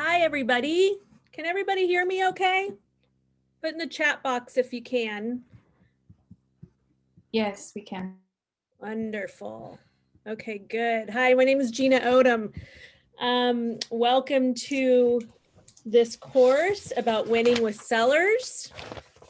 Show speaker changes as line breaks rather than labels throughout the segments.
Hi, everybody. Can everybody hear me okay? Put in the chat box if you can.
Yes, we can.
Wonderful. Okay, good. Hi, my name is Gina Odom. Welcome to this course about winning with sellers.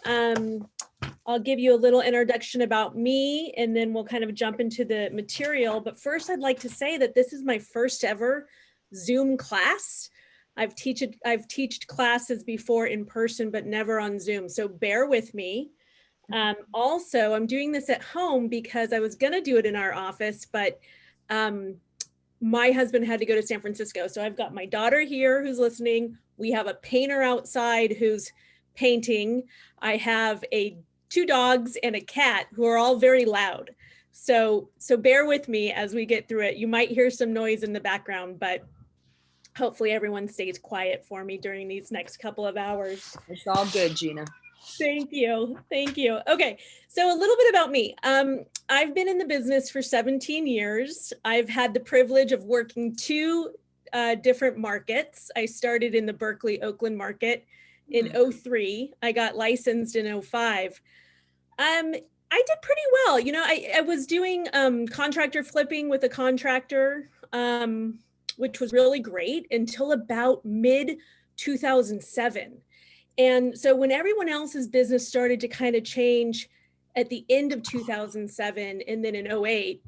I'll give you a little introduction about me and then we'll kind of jump into the material. But first, I'd like to say that this is my first ever Zoom class. I've taught classes before in person, but never on Zoom. So bear with me. Also, I'm doing this at home because I was going to do it in our office, but my husband had to go to San Francisco. So I've got my daughter here who's listening. We have a painter outside who's painting. I have two dogs and a cat who are all very loud. So bear with me as we get through it. You might hear some noise in the background, but hopefully everyone stays quiet for me during these next couple of hours.
It's all good, Gina.
Thank you. Thank you. Okay, so a little bit about me. I've been in the business for 17 years. I've had the privilege of working two different markets. I started in the Berkeley, Oakland market in 03. I got licensed in 05. I did pretty well. You know, I was doing contractor flipping with a contractor, which was really great until about mid 2007. And so when everyone else's business started to kind of change at the end of 2007 and then in 08,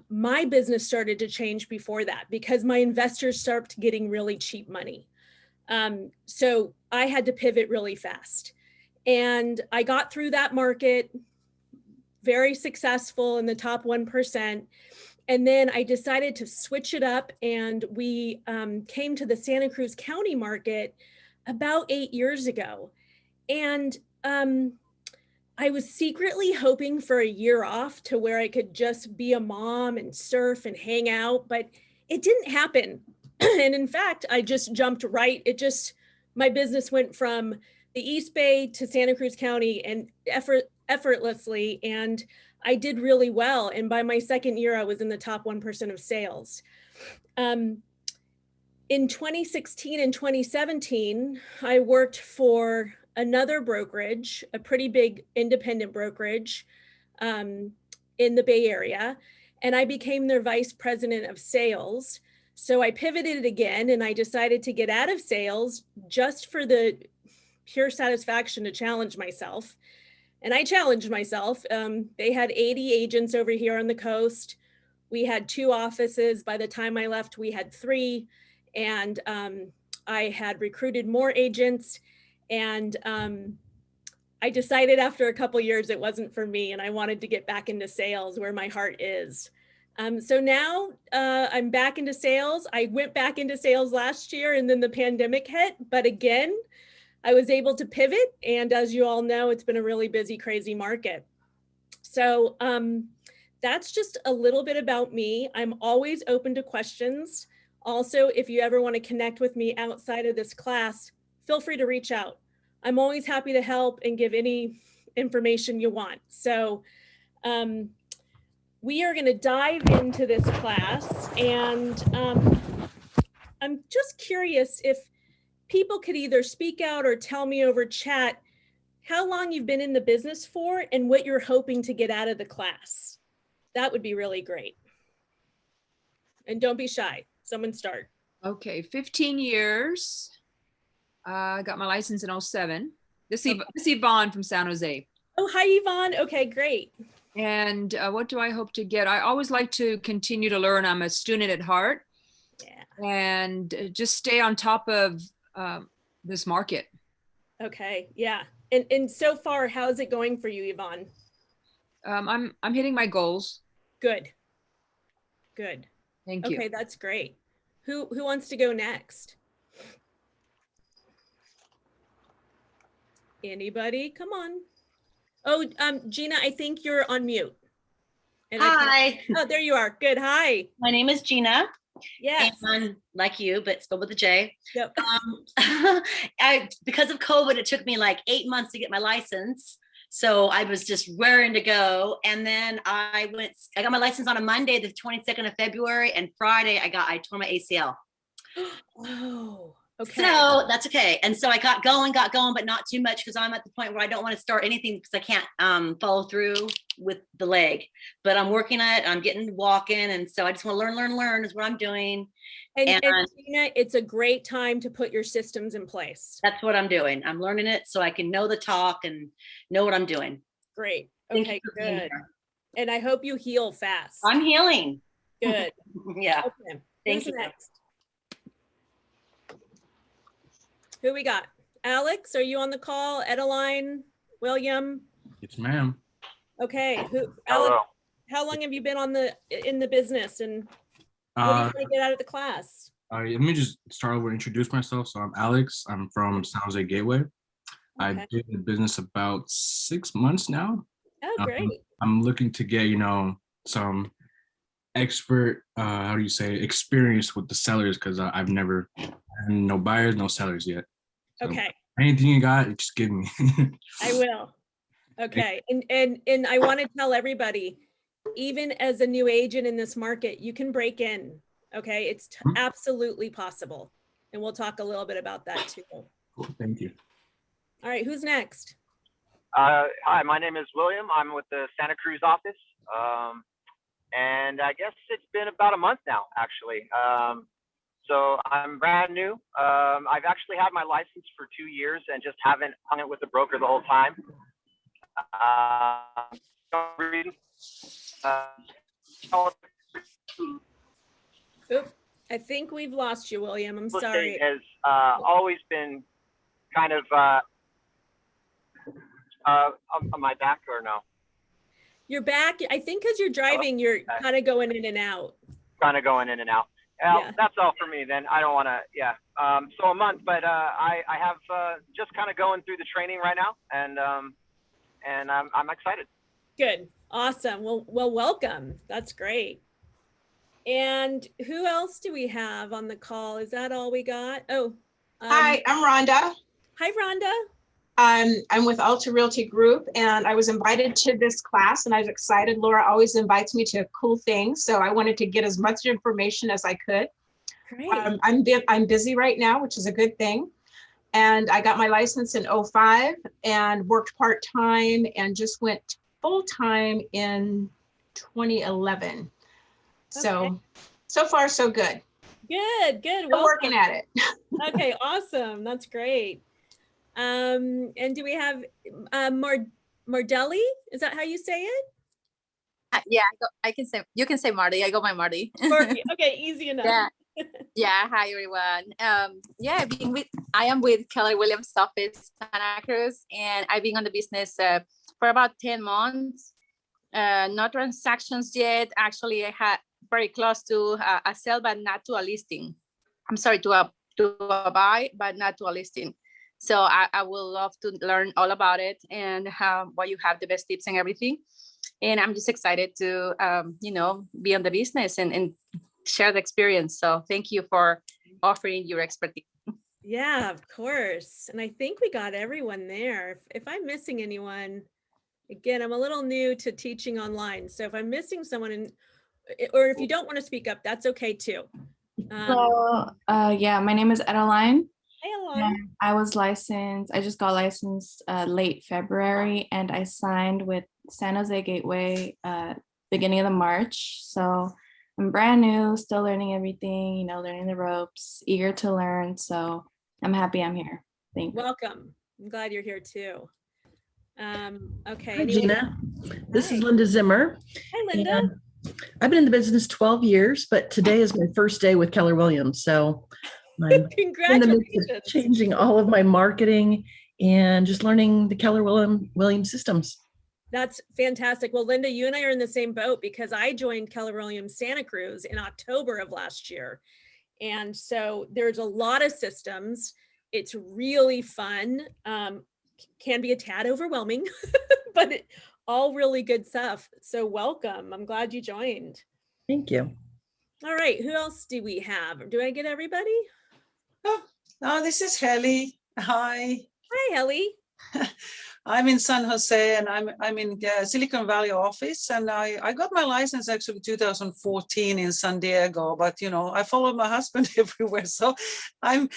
my business started to change before that because my investors started getting really cheap money. So I had to pivot really fast. And I got through that market, very successful in the top 1%. And then I decided to switch it up and we came to the Santa Cruz County market about 8 years ago. And I was secretly hoping for a year off to where I could just be a mom and surf and hang out, but it didn't happen. And in fact, I just jumped right. My business went from the East Bay to Santa Cruz County and effortlessly, and I did really well. And by my second year, I was in the top 1% of sales. In 2016 and 2017, I worked for another brokerage, a pretty big independent brokerage in the Bay Area, and I became their vice president of sales. So I pivoted again and I decided to get out of sales just for the pure satisfaction to challenge myself. And I challenged myself. They had 80 agents over here on the coast. We had 2 offices. By the time I left, we had 3. And I had recruited more agents. And I decided after a couple years it wasn't for me and I wanted to get back into sales where my heart is. So now I'm back into sales. I went back into sales last year and then the pandemic hit, but again, I was able to pivot. And as you all know, it's been a really busy, crazy market. So that's just a little bit about me. I'm always open to questions. Also, if you ever want to connect with me outside of this class, feel free to reach out. I'm always happy to help and give any information you want. So we are going to dive into this class, and I'm just curious if people could either speak out or tell me over chat how long you've been in the business for and what you're hoping to get out of the class. That would be really great. And don't be shy. Someone start.
Okay, 15 years. I got my license in 07. This is Yvonne from San Jose.
Oh, hi, Yvonne. Okay, great.
And what do I hope to get? I always like to continue to learn. I'm a student at heart. Yeah. And just stay on top of this market.
Okay, yeah. And so far, how's it going for you, Yvonne?
I'm hitting my goals.
Good. Good.
Thank you.
Okay, that's great. Who wants to go next? Anybody? Come on. Oh, Gina, I think you're on mute.
And hi.
Oh, there you are. Good. Hi.
My name is Gina.
Yes.
And like you, but spelled with a J.
Yep.
Because of COVID, it took me like 8 months to get my license. So I was just raring to go. And then I got my license on a Monday, the 22nd of February, and Friday I tore my ACL.
Oh, Okay.
So that's okay. And so I got going, but not too much because I'm at the point where I don't want to start anything because I can't follow through with the leg. But I'm working on it. I'm getting walking. And so I just want to learn is what I'm doing.
And Gina, it's a great time to put your systems in place.
That's what I'm doing. I'm learning it so I can know the talk and know what I'm doing.
Great.
Thank
Okay,
you for being
good.
here.
And I hope you heal fast.
I'm healing.
Good.
Yeah.
Okay.
Thank
Who's
you.
next? Who we got? Alex, are you on the call? Edeline, William?
Yes, ma'am.
Okay. Alex,
Hello.
how long have you been in the business, and what do you want to get out of the class?
Let me just start over and introduce myself. So I'm Alex. I'm from San Jose Gateway. I've
Okay.
been in business about 6 months now.
Oh, great.
I'm looking to get, some expert, experience with the sellers because I've never had no buyers, no sellers yet. So
Okay.
anything you got, just give me.
I will. Okay. And I want to tell everybody, even as a new agent in this market, you can break in. Okay. It's absolutely possible. And we'll talk a little bit about that too.
Cool. Thank you.
All right. Who's next?
Hi, my name is William. I'm with the Santa Cruz office. And I guess it's been about a month now, actually. So I'm brand new. I've actually had my license for 2 years and just haven't hung it with the broker the whole time.
Oop, I think we've lost you, William. I'm sorry.
Has always been kind of on my back, or no?
You're back. I think because you're driving, you're kind of going in and out.
Kind of going in and out. Well,
Yeah.
that's all for me then. I don't want to, so a month, but I have just kind of going through the training right now, and I'm excited.
Good. Awesome. Well, welcome. That's great. And who else do we have on the call? Is that all we got? Oh.
Hi, I'm Rhonda.
Hi, Rhonda.
I'm with Alta Realty Group, and I was invited to this class, and I was excited. Laura always invites me to cool things, so I wanted to get as much information as I could.
Great.
I'm busy right now, which is a good thing. And I got my license in 2005 and worked part-time and just went full-time in 2011. So far, so good.
Good.
We're working at it.
Okay, awesome. That's great. And do we have Mardelli? Is that how you say it?
Yeah, I can say, you can say Marty. I go by Marty.
Marty. Okay, easy enough.
Yeah. Yeah. Hi everyone. Yeah, I am with Keller Williams office, Santa Cruz, and I've been on the business for about 10 months. No transactions yet. Actually, I had very close to a sale, but not to a listing. I'm sorry, to a buy, but not to a listing. So I will love to learn all about it and why you have the best tips and everything. And I'm just excited to, be on the business and share the experience. So thank you for offering your expertise.
Yeah, of course. And I think we got everyone there. If I'm missing anyone, again, I'm a little new to teaching online. So if I'm missing someone, or if you don't want to speak up, that's okay too.
Yeah, my name is Edeline.
Hey, Edeline.
I just got licensed late February, and I signed with San Jose Gateway beginning of the March. So I'm brand new, still learning everything, learning the ropes, eager to learn. So I'm happy I'm here. Thank you.
Welcome. I'm glad you're here too. Okay.
Hi, Gina. This
Hi.
is Linda Zimmer.
Hi, Linda.
And I've been in the business 12 years, but today is my first day with Keller Williams. So I'm in the midst
Congratulations.
of changing all of my marketing and just learning the Keller Williams systems.
That's fantastic. Well, Linda, you and I are in the same boat because I joined Keller Williams Santa Cruz in October of last year. And so there's a lot of systems. It's really fun. Can be a tad overwhelming, but all really good stuff. So welcome. I'm glad you joined.
Thank you.
All right. Who else do we have? Do I get everybody?
Oh, this is Helly. Hi.
Hi, Ellie.
I'm in San Jose, and I'm in Silicon Valley office, and I got my license actually 2014 in San Diego, but you know, I followed my husband everywhere. So I've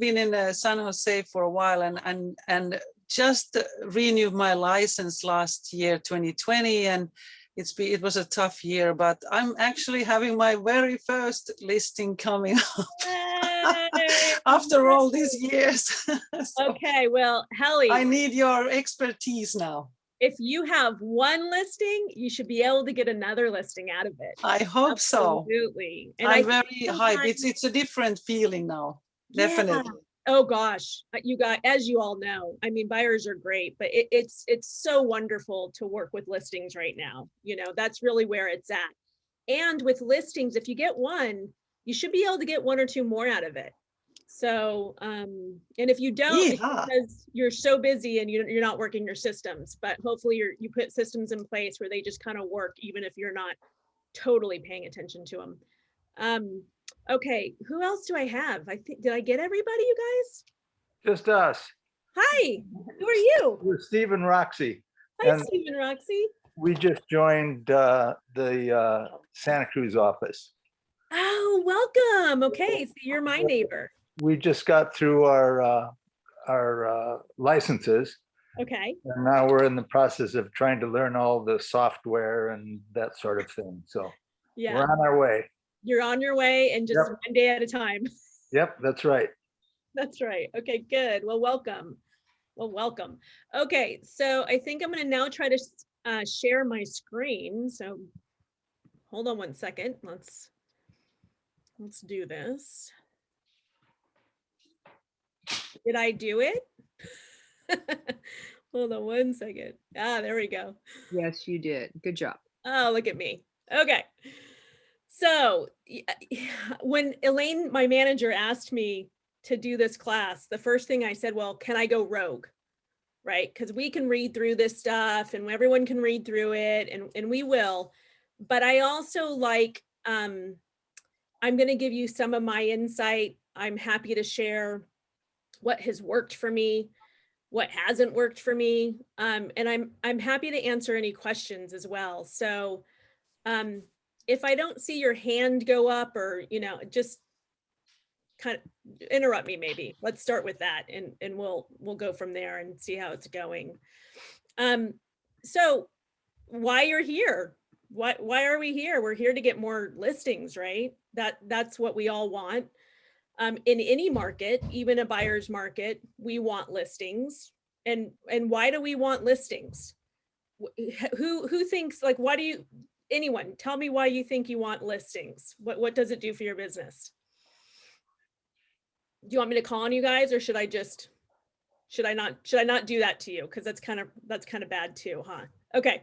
been in San Jose for a while, and just renewed my license last year, 2020, and it was a tough year, but I'm actually having my very first listing coming up after all these years. So
Okay, well, Helly,
I need your expertise now.
if you have one listing, you should be able to get another listing out of it.
I hope so.
Absolutely. And
I'm
I
very
think
hyped.
sometimes-
It's a different feeling now.
Yeah.
Definitely.
Oh gosh, you got, as you all know, I mean, buyers are great, but it's so wonderful to work with listings right now. You know, that's really where it's at. And with listings, if you get one, you should be able to get one or two more out of it. So, and if you don't, it's
Yeehaw.
because you're so busy and you're not working your systems, but hopefully you put systems in place where they just kind of work, even if you're not totally paying attention to them. Okay, who else do I have? I think, did I get everybody, you guys?
Just us.
Hi, who are you?
We're Steve and Roxy.
Hi,
And
Steve and Roxy.
we just joined the Santa Cruz office.
Oh, welcome. Okay, so you're my neighbor.
We just got through our licenses,
Okay.
and now we're in the process of trying to learn all the software and that sort of thing. So
Yeah,
we're on our way.
you're on your way and just
Yep.
one day at a time.
Yep, that's right.
That's right. Okay, good. Well, welcome. Well, welcome. Okay, so I think I'm going to now try to share my screen. So hold on one second. Let's do this. Did I do it? Hold on one second. Ah, there we go.
Yes, you did. Good job.
Oh, look at me. Okay. So when Elaine, my manager, asked me to do this class, the first thing I said, well, can I go rogue? Right? Because we can read through this stuff and everyone can read through it, and we will. But I also like, I'm going to give you some of my insight. I'm happy to share what has worked for me, what hasn't worked for me. And I'm happy to answer any questions as well. So if I don't see your hand go up, or, you know, just kind of interrupt me, maybe. Let's start with that, and we'll go from there and see how it's going. So why you're here? Why are we here? We're here to get more listings, right? That's what we all want. In any market, even a buyer's market, we want listings. And why do we want listings? Who thinks, like, why do you, anyone, tell me why you think you want listings? What does it do for your business? Do you want me to call on you guys, or should I not do that to you? Because that's kind of bad too, huh? Okay.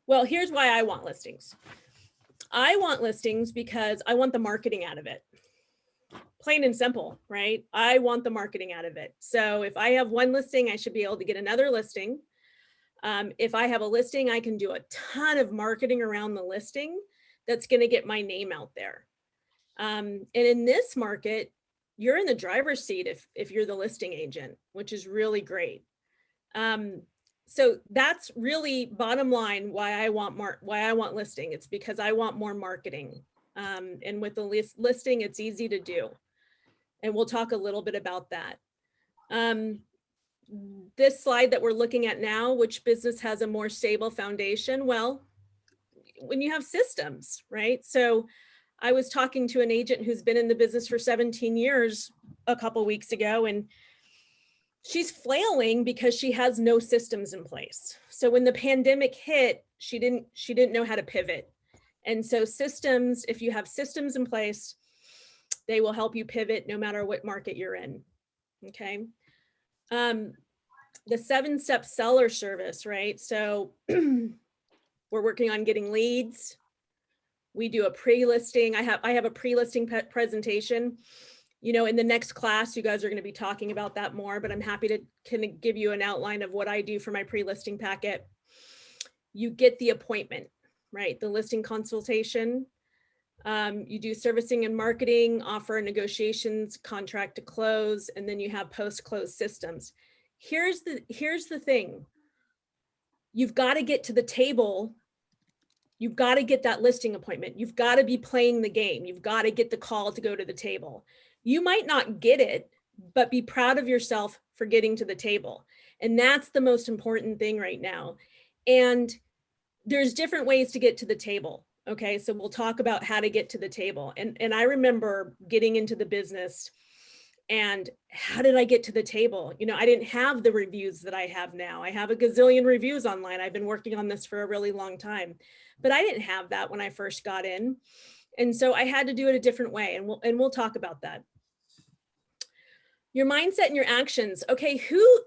Well, here's why I want listings. I want listings because I want the marketing out of it. Plain and simple, right? I want the marketing out of it. So if I have one listing, I should be able to get another listing. If I have a listing, I can do a ton of marketing around the listing that's going to get my name out there. And in this market, you're in the driver's seat if you're the listing agent, which is really great. So that's really bottom line why I want listing. It's because I want more marketing. And with the listing, it's easy to do. And we'll talk a little bit about that. This slide that we're looking at now, which business has a more stable foundation? Well, when you have systems, right? So I was talking to an agent who's been in the business for 17 years a couple weeks ago, and she's flailing because she has no systems in place. So when the pandemic hit, she didn't know how to pivot. And so systems, if you have systems in place, they will help you pivot no matter what market you're in. Okay. The 7-step seller service, right? So we're working on getting leads. We do a pre-listing. I have a pre-listing presentation. You know, in the next class, you guys are going to be talking about that more, but I'm happy to kind of give you an outline of what I do for my pre-listing packet. You get the appointment, right? The listing consultation. You do servicing and marketing, offer negotiations, contract to close, and then you have post-close systems. here's the thing. You've got to get to the table. You've got to get that listing appointment. You've got to be playing the game. You've got to get the call to go to the table. You might not get it, but be proud of yourself for getting to the table. And that's the most important thing right now. And there's different ways to get to the table. Okay, so we'll talk about how to get to the table. And I remember getting into the business, and how did I get to the table? You know, I didn't have the reviews that I have now. I have a gazillion reviews online. I've been working on this for a really long time, but I didn't have that when I first got in. And so I had to do it a different way. And we'll talk about that. Your mindset and your actions. Okay, who's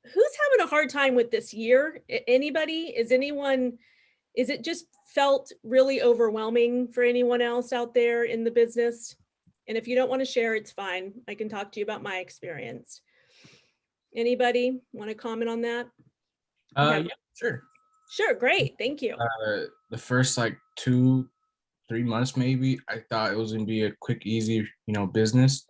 having a hard time with this year? Anybody? Is it just felt really overwhelming for anyone else out there in the business? And if you don't want to share, it's fine. I can talk to you about my experience. Anybody want to comment on that?
Yeah, sure.
Sure, great, thank you.
The first like 2-3 months, maybe, I thought it was gonna be a quick, easy, business.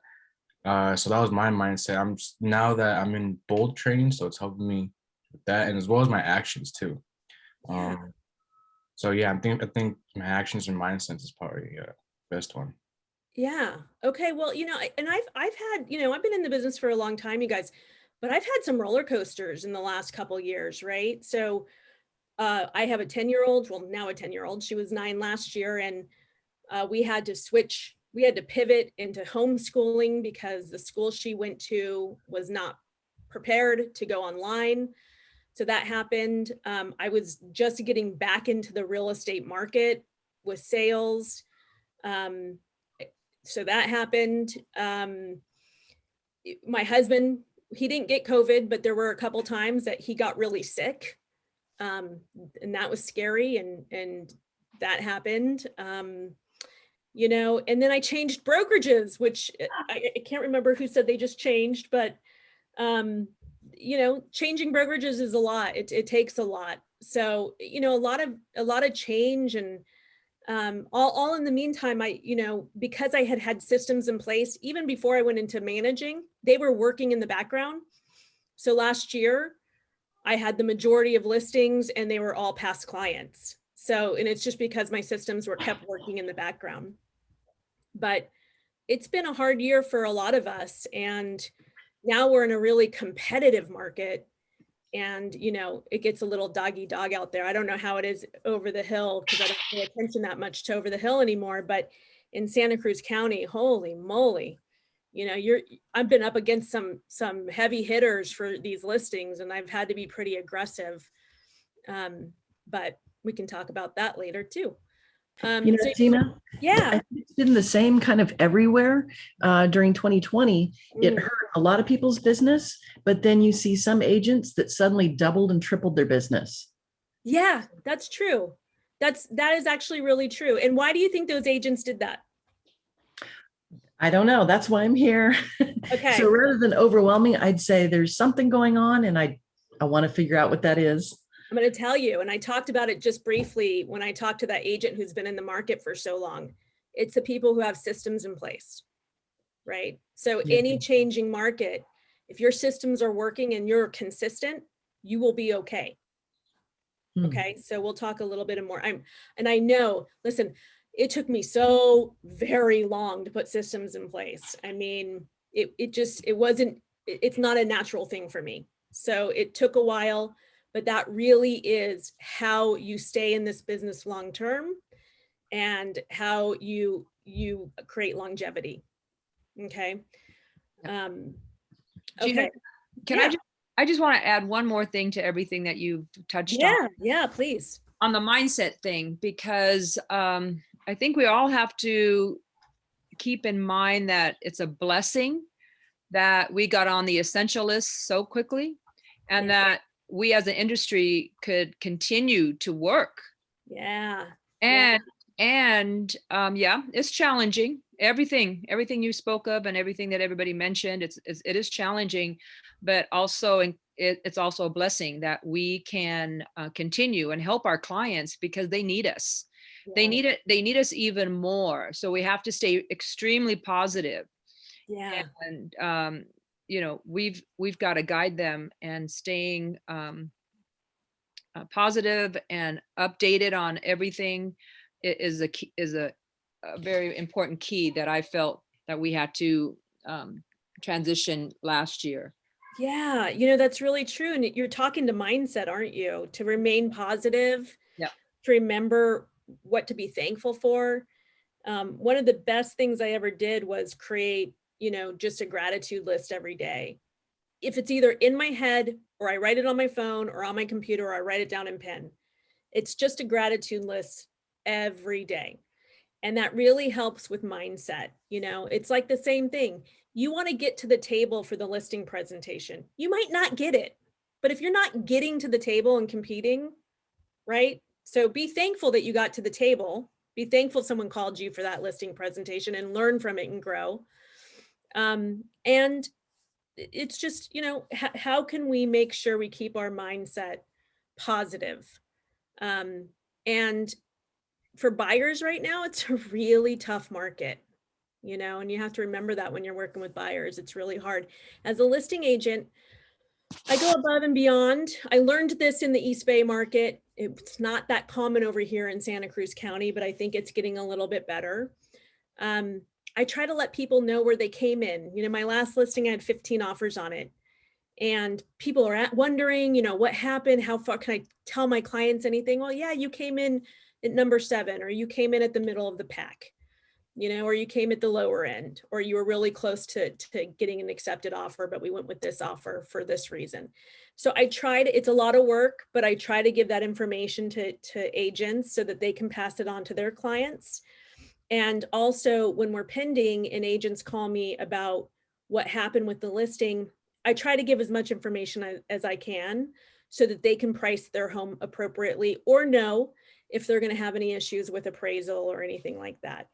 So that was my mindset. Now that I'm in bold training, so it's helping me with that, and as well as my actions too. So yeah, I think my actions and mindset is probably the best one.
Yeah. Okay. Well, and I've had, I've been in the business for a long time, you guys, but I've had some roller coasters in the last couple years, right? So I have a 10-year-old, well, now a 10-year-old. She was 9 last year, and we had to pivot into homeschooling because the school she went to was not prepared to go online. So that happened. I was just getting back into the real estate market with sales. So that happened. My husband, he didn't get COVID, but there were a couple times that he got really sick. And that was scary, and that happened. And then I changed brokerages, which I can't remember who said they just changed, but changing brokerages is a lot. It takes a lot. So, a lot of change, and all in the meantime, because I had systems in place, even before I went into managing, they were working in the background. So last year I had the majority of listings, and they were all past clients. So, and it's just because my systems were kept working in the background. But it's been a hard year for a lot of us. And now we're in a really competitive market. And, it gets a little doggy dog out there. I don't know how it is over the hill, because I don't pay attention that much to over the hill anymore. But in Santa Cruz County, holy moly, I've been up against some heavy hitters for these listings, and I've had to be pretty aggressive. But we can talk about that later too.
Gina,
yeah,
I think it's been the same kind of everywhere during 2020. It hurt a lot of people's business, but then you see some agents that suddenly doubled and tripled their business.
Yeah, that's true. That is actually really true. And why do you think those agents did that?
I don't know. That's why I'm here.
Okay.
So rather than overwhelming, I'd say there's something going on, and I want to figure out what that is.
I'm going to tell you, and I talked about it just briefly when I talked to that agent who's been in the market for so long. It's the people who have systems in place, right? So any changing market, if your systems are working and you're consistent, you will be okay. Okay, so we'll talk a little bit more. I know, listen, it took me so very long to put systems in place. I mean, it's not a natural thing for me. So it took a while. But that really is how you stay in this business long term, and how you create longevity. Okay.
Gina, I just want to add one more thing to everything that you've touched on.
Yeah, please.
On the mindset thing, because I think we all have to keep in mind that it's a blessing that we got on the essential list so quickly, and that we as an industry could continue to work.
Yeah.
And it's challenging. Everything you spoke of and everything that everybody mentioned, it is challenging, but also it's also a blessing that we can continue and help our clients, because they need us. Yeah. They need us even more. So we have to stay extremely positive.
Yeah.
And you know, we've got to guide them, and staying positive and updated on everything is a key, is a very important key that I felt that we had to transition last year.
Yeah, that's really true. And you're talking to mindset, aren't you? To remain positive,
Yeah.
to remember what to be thankful for. One of the best things I ever did was create, just a gratitude list every day. If it's either in my head or I write it on my phone or on my computer, or I write it down in pen, it's just a gratitude list every day. And that really helps with mindset. It's like the same thing. You want to get to the table for the listing presentation. You might not get it, but if you're not getting to the table and competing, right? So be thankful that you got to the table. Be thankful someone called you for that listing presentation, and learn from it and grow. And it's just, how can we make sure we keep our mindset positive? And for buyers right now, it's a really tough market, and you have to remember that when you're working with buyers, it's really hard. As a listing agent, I go above and beyond. I learned this in the East Bay market. It's not that common over here in Santa Cruz County, but I think it's getting a little bit better. I try to let people know where they came in. My last listing, I had 15 offers on it. And people are wondering, what happened? How far can I tell my clients anything? Well, yeah, you came in at number 7, or you came in at the middle of the pack, or you came at the lower end, or you were really close to getting an accepted offer, but we went with this offer for this reason. So I tried, it's a lot of work, but I try to give that information to agents so that they can pass it on to their clients. And also when we're pending and agents call me about what happened with the listing, I try to give as much information as I can so that they can price their home appropriately, or know if they're going to have any issues with appraisal or anything like that.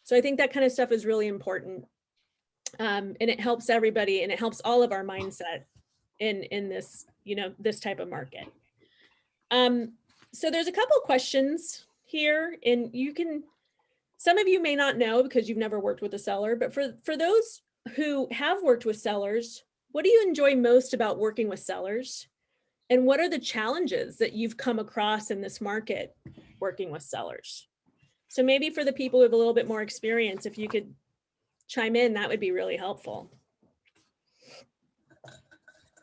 So I think that kind of stuff is really important. And it helps everybody, and it helps all of our mindset in this, this type of market. So there's a couple questions here, and some of you may not know because you've never worked with a seller, but for those who have worked with sellers, what do you enjoy most about working with sellers? And what are the challenges that you've come across in this market working with sellers? So maybe for the people who have a little bit more experience, if you could chime in, that would be really helpful.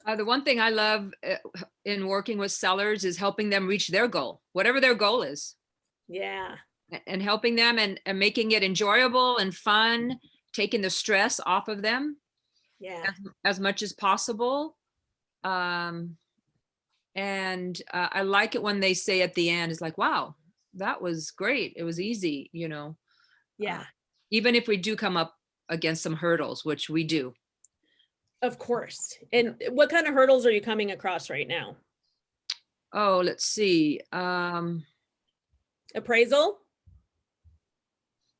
The one thing I love in working with sellers is helping them reach their goal, whatever their goal is.
Yeah.
And helping them and making it enjoyable and fun, taking the stress off of them.
Yeah.
As much as possible. And I like it when they say at the end, it's like, wow, that was great. It was easy,
Yeah.
Even if we do come up against some hurdles, which we do.
Of course. And what kind of hurdles are you coming across right now?
Oh, let's see.
Appraisal?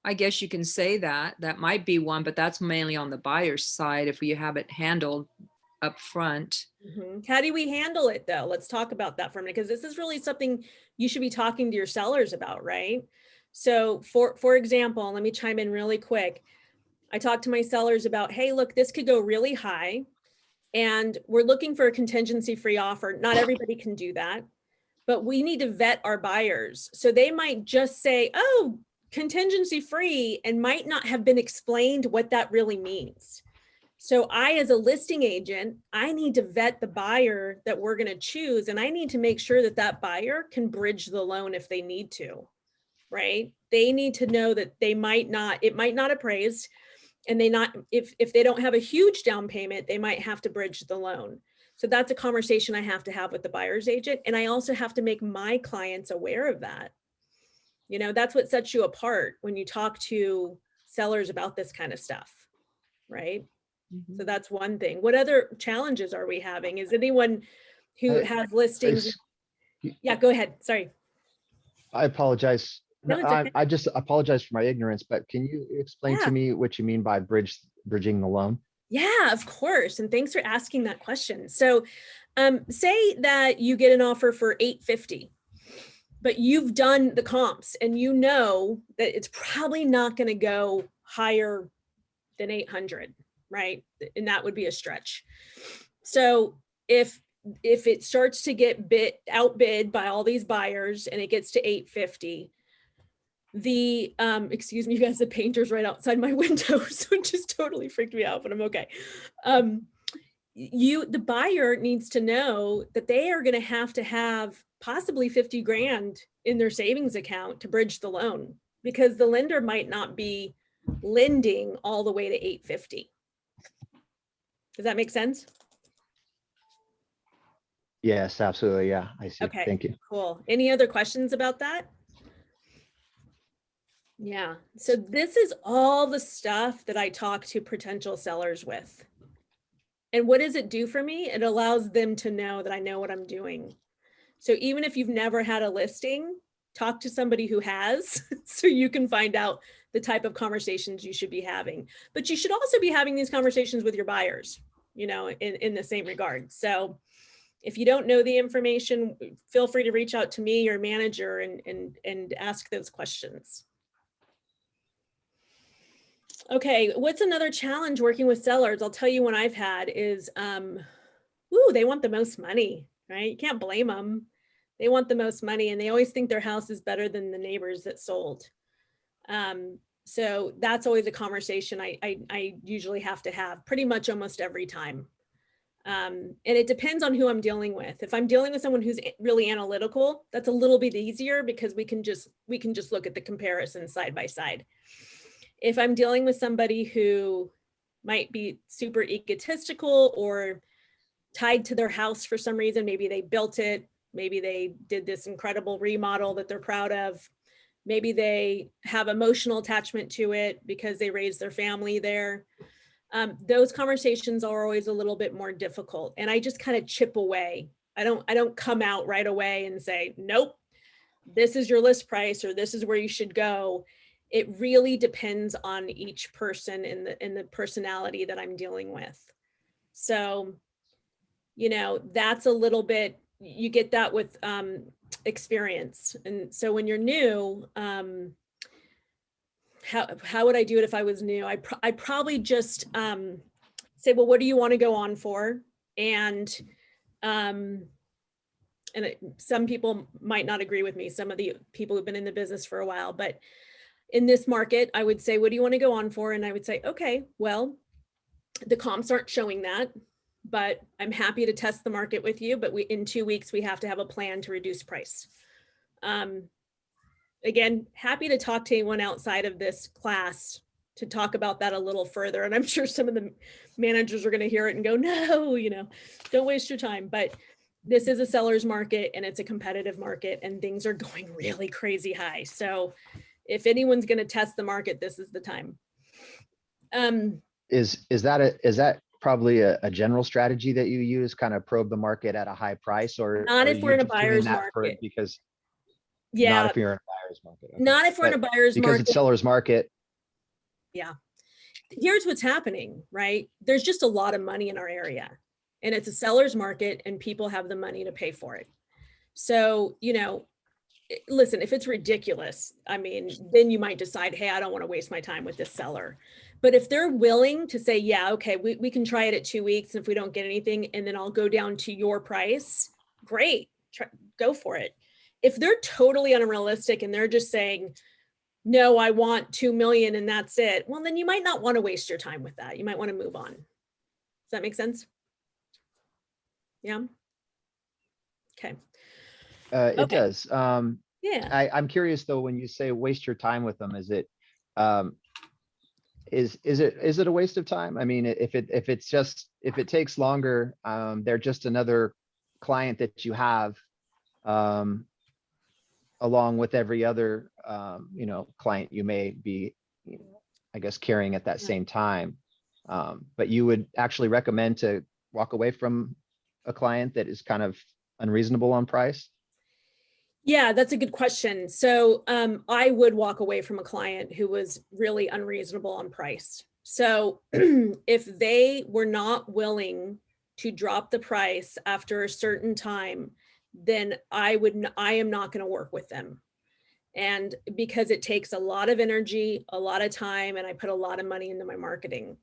I guess you can say that. That might be one, but that's mainly on the buyer's side if we have it handled up front.
Mm-hmm. How do we handle it though? Let's talk about that for a minute, because this is really something you should be talking to your sellers about, right? So for example, let me chime in really quick. I talk to my sellers about, hey, look, this could go really high and we're looking for a contingency-free offer. Not everybody can do that, but we need to vet our buyers. So they might just say, oh, contingency-free, and might not have been explained what that really means. So I, as a listing agent, I need to vet the buyer that we're going to choose. And I need to make sure that that buyer can bridge the loan if they need to, right? They need to know that it might not appraise, and if they don't have a huge down payment, they might have to bridge the loan. So that's a conversation I have to have with the buyer's agent. And I also have to make my clients aware of that. That's what sets you apart when you talk to sellers about this kind of stuff, right?
Mm-hmm.
So that's one thing. What other challenges are we having? Is anyone who has listings? Yeah, go ahead. Sorry.
I apologize.
No, it's okay.
I just apologize for my ignorance, but can you explain to me what you mean by bridging the loan?
Yeah, of course. And thanks for asking that question. So say that you get an offer for $850, but you've done the comps and you know that it's probably not going to go higher than 800. right? And that would be a stretch. So if it starts to get outbid by all these buyers and it gets to 850, the excuse me, you guys, the painter's right outside my window, so it just totally freaked me out, but I'm okay. The buyer needs to know that they are going to have possibly 50 grand in their savings account to bridge the loan, because the lender might not be lending all the way to 850. Does that make sense?
Yes, absolutely. Yeah, I see.
Okay,
Thank you.
cool. Any other questions about that? Yeah, so this is all the stuff that I talk to potential sellers with. And what does it do for me? It allows them to know that I know what I'm doing. So even if you've never had a listing, talk to somebody who has, so you can find out the type of conversations you should be having. But you should also be having these conversations with your buyers, you know, in the same regard. So if you don't know the information, feel free to reach out to me, your manager, and ask those questions. Okay, what's another challenge working with sellers? I'll tell you one I've had is, they want the most money, right? You can't blame them. They want the most money and they always think their house is better than the neighbors that sold. So that's always a conversation I usually have to have pretty much almost every time. And it depends on who I'm dealing with. If I'm dealing with someone who's really analytical, that's a little bit easier because we can just look at the comparison side by side. If I'm dealing with somebody who might be super egotistical or tied to their house for some reason, maybe they built it, maybe they did this incredible remodel that they're proud of, maybe they have emotional attachment to it because they raised their family there. Those conversations are always a little bit more difficult, and I just kind of chip away. I don't come out right away and say, nope, this is your list price or this is where you should go. It really depends on each person and the personality that I'm dealing with. So, you know, that's a little bit, you get that with experience. And so when you're new, how would I do it if I was new? I probably just say, well, what do you want to go on for? And some people might not agree with me, some of the people who've been in the business for a while, but in this market, I would say, what do you want to go on for? And I would say, okay, well, the comps aren't showing that, but I'm happy to test the market with you. But in 2 weeks, we have to have a plan to reduce price. Again, happy to talk to anyone outside of this class to talk about that a little further. And I'm sure some of the managers are going to hear it and go, no, you know, don't waste your time. But this is a seller's market and it's a competitive market and things are going really crazy high. So if anyone's going to test the market, this is the time.
Is that probably a general strategy that you use, kind of probe the market at a high price, or
not if we're in a buyer's market?
Because
yeah,
not if you're in a buyer's market. Okay.
Not if we're in a buyer's market.
Because it's seller's market.
Yeah. Here's what's happening, right? There's just a lot of money in our area and it's a seller's market and people have the money to pay for it. So, you know, listen, if it's ridiculous, I mean, then you might decide, hey, I don't want to waste my time with this seller. But if they're willing to say, yeah, okay, we can try it at 2 weeks. And if we don't get anything, and then I'll go down to your price, great, go for it. If they're totally unrealistic and they're just saying, no, I want 2 million and that's it, well, then you might not want to waste your time with that. You might want to move on. Does that make sense? Yeah. Okay.
It does.
Yeah.
I'm curious though, when you say waste your time with them, is it a waste of time? I mean, if it takes longer, they're just another client that you have, along with every other client you may be, I guess, carrying at that same time. But you would actually recommend to walk away from a client that is kind of unreasonable on price?
Yeah, that's a good question. So I would walk away from a client who was really unreasonable on price. So if they were not willing to drop the price after a certain time, then I am not going to work with them. And because it takes a lot of energy, a lot of time, and I put a lot of money into my marketing.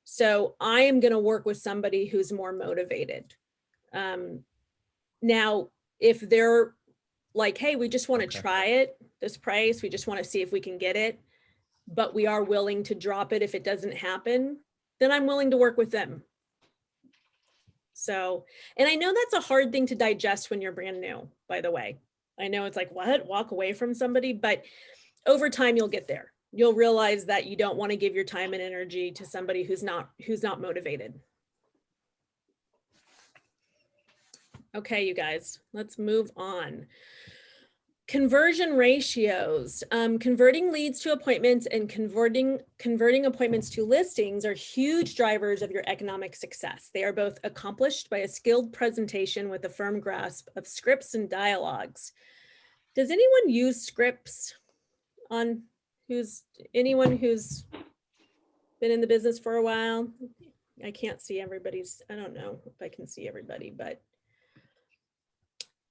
So I am going to work with somebody who's more motivated. Now, if they're like, hey, we just want to
Okay.
try it, this price, we just want to see if we can get it, but we are willing to drop it if it doesn't happen, then I'm willing to work with them. So, and I know that's a hard thing to digest when you're brand new, by the way. I know it's like, what, walk away from somebody, but over time you'll get there. You'll realize that you don't want to give your time and energy to somebody who's not motivated. Okay, you guys, let's move on. Conversion ratios. Converting leads to appointments and converting appointments to listings are huge drivers of your economic success. They are both accomplished by a skilled presentation with a firm grasp of scripts and dialogues. Does anyone use scripts on anyone who's been in the business for a while? I can't see everybody's, I don't know if I can see everybody, but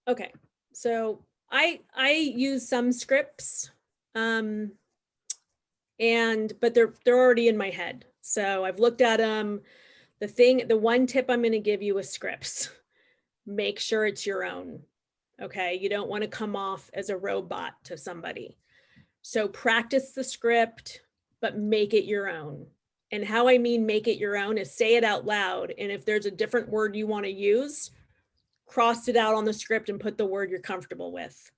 okay. So I use some scripts, but they're already in my head. So I've looked at them. The one tip I'm going to give you is scripts. Make sure it's your own. Okay. You don't want to come off as a robot to somebody. So practice the script, but make it your own. And how I mean make it your own is say it out loud. And if there's a different word you want to use, cross it out on the script and put the word you're comfortable with,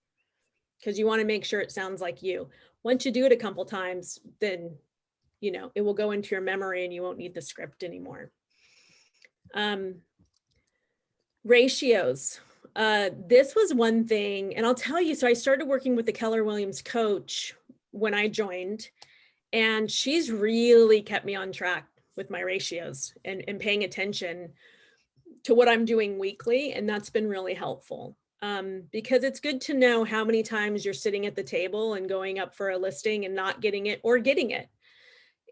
because you want to make sure it sounds like you. Once you do it a couple times, then, you know, it will go into your memory and you won't need the script anymore. Ratios. This was one thing, and I'll tell you, so I started working with the Keller Williams coach when I joined, and she's really kept me on track with my ratios and paying attention to what I'm doing weekly. And that's been really helpful, because it's good to know how many times you're sitting at the table and going up for a listing and not getting it or getting it.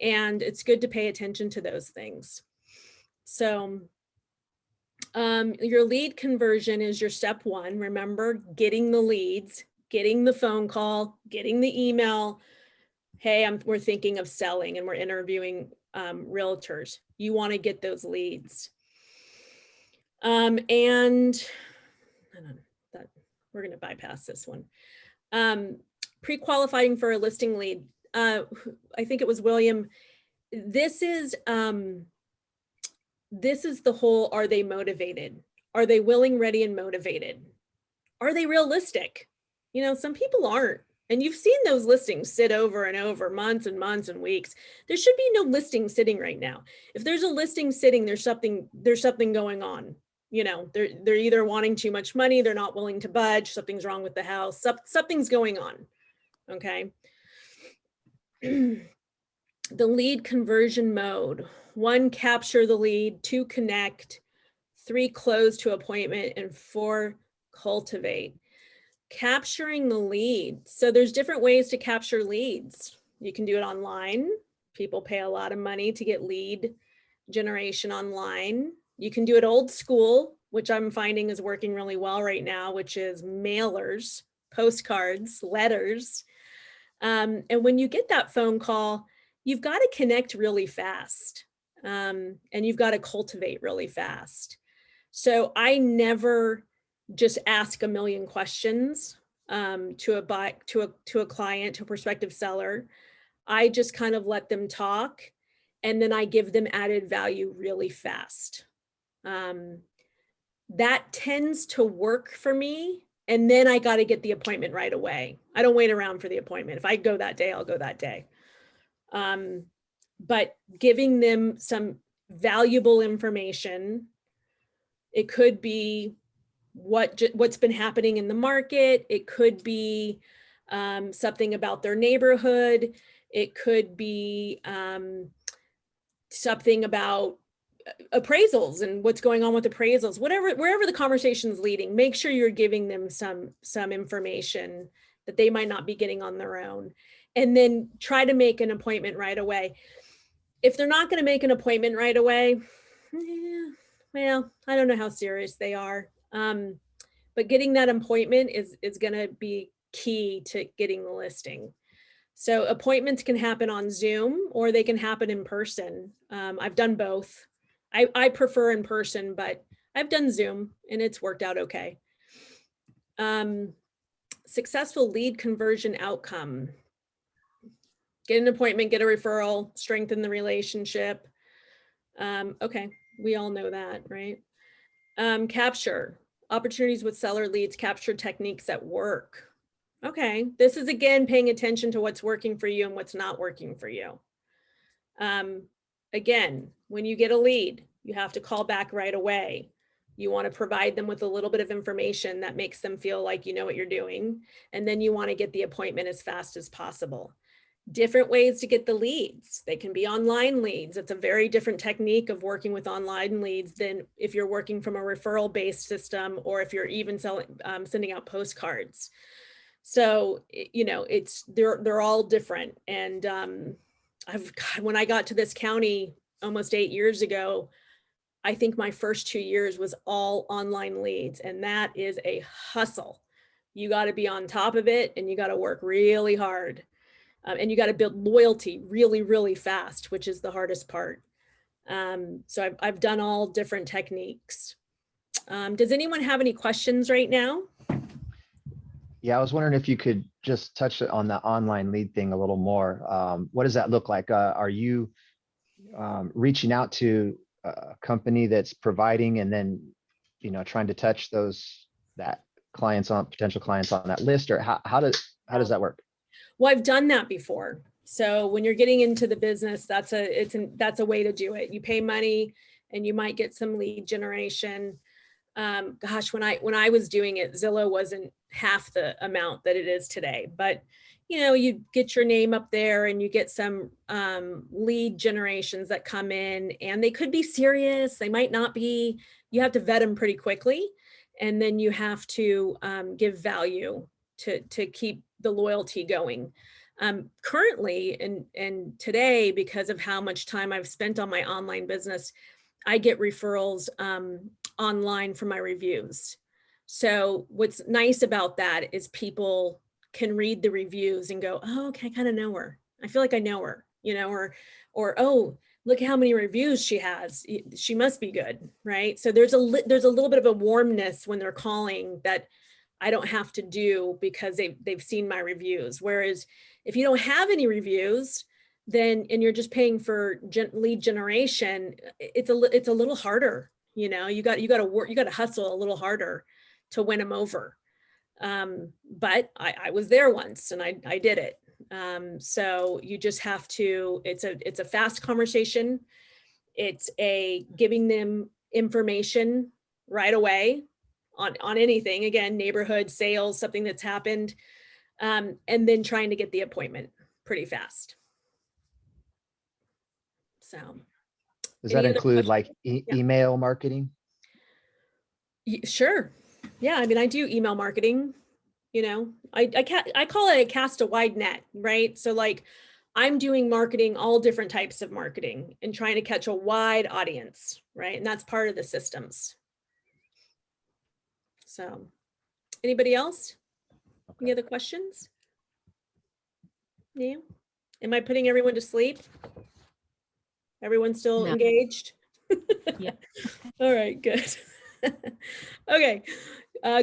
And it's good to pay attention to those things. So your lead conversion is your step one. Remember, getting the leads, getting the phone call, getting the email. Hey, we're thinking of selling and we're interviewing realtors. You want to get those leads. And we're going to bypass this one. Pre-qualifying for a listing lead. I think it was William. This is the whole, are they motivated? Are they willing, ready, and motivated? Are they realistic? You know, some people aren't. And you've seen those listings sit over and over, months and months and weeks. There should be no listing sitting right now. If there's a listing sitting, there's something going on. You know, they're either wanting too much money, they're not willing to budge, something's wrong with the house, something's going on. Okay. The lead conversion mode: 1, capture the lead; 2, connect; 3, close to appointment; and 4, cultivate. Capturing the lead. So there's different ways to capture leads. You can do it online. People pay a lot of money to get lead generation online. You can do it old school, which I'm finding is working really well right now, which is mailers, postcards, letters. And when you get that phone call, you've got to connect really fast, and you've got to cultivate really fast. So I never just ask a million questions to a client, to a prospective seller. I just kind of let them talk, and then I give them added value really fast. That tends to work for me. And then I got to get the appointment right away. I don't wait around for the appointment. If I go that day, I'll go that day. But giving them some valuable information. It could be what's been happening in the market. It could be something about their neighborhood. It could be something about appraisals and what's going on with appraisals. Wherever the conversation is leading, make sure you're giving them some information that they might not be getting on their own, and then try to make an appointment right away. If they're not going to make an appointment right away, well, I don't know how serious they are. But getting that appointment is going to be key to getting the listing. So appointments can happen on Zoom or they can happen in person. I've done both. I prefer in person, but I've done Zoom and it's worked out okay. Successful lead conversion outcome. Get an appointment, get a referral, strengthen the relationship. Okay, we all know that, right? Capture, opportunities with seller leads, capture techniques that work. Okay, this is again paying attention to what's working for you and what's not working for you. Again, when you get a lead, you have to call back right away. You want to provide them with a little bit of information that makes them feel like you know what you're doing. And then you want to get the appointment as fast as possible. Different ways to get the leads. They can be online leads. It's a very different technique of working with online leads than if you're working from a referral-based system or if you're even sending out postcards. So, you know, they're all different. And when I got to this county almost 8 years ago, I think my first 2 years was all online leads, and that is a hustle. You got to be on top of it and you got to work really hard. And you got to build loyalty really, really fast, which is the hardest part. So I've done all different techniques. Does anyone have any questions right now?
Yeah, I was wondering if you could just touch on the online lead thing a little more. What does that look like? Are you reaching out to a company that's providing and then, you know, trying to touch potential clients on that list, or how does that work?
Well, I've done that before. So when you're getting into the business, that's a way to do it. You pay money and you might get some lead generation. Gosh, when I was doing it, Zillow wasn't half the amount that it is today, but you know, you get your name up there and you get some lead generations that come in, and they could be serious. They might not be. You have to vet them pretty quickly. And then you have to give value to keep the loyalty going. Currently and today, because of how much time I've spent on my online business, I get referrals online from my reviews. So what's nice about that is people can read the reviews and go, oh, okay, I kind of know her. I feel like I know her, you know, or oh, look at how many reviews she has. She must be good, right? So there's a little bit of a warmness when they're calling that I don't have to do because they've seen my reviews. Whereas if you don't have any reviews, then and you're just paying for lead generation, it's a little harder. You know, you got to hustle a little harder to win them over. But I was there once and I did it. So you just have to. It's a fast conversation. It's a giving them information right away on anything, again, neighborhood, sales, something that's happened, and then trying to get the appointment pretty fast. So
does that include like email marketing?
Sure. Yeah, I mean, I do email marketing. You know, I call it cast a wide net, right? So like I'm doing marketing, all different types of marketing and trying to catch a wide audience, right? And that's part of the systems. So anybody else? Okay. Any other questions? Yeah. Am I putting everyone to sleep? Everyone still engaged?
Yeah.
All right, good. Okay.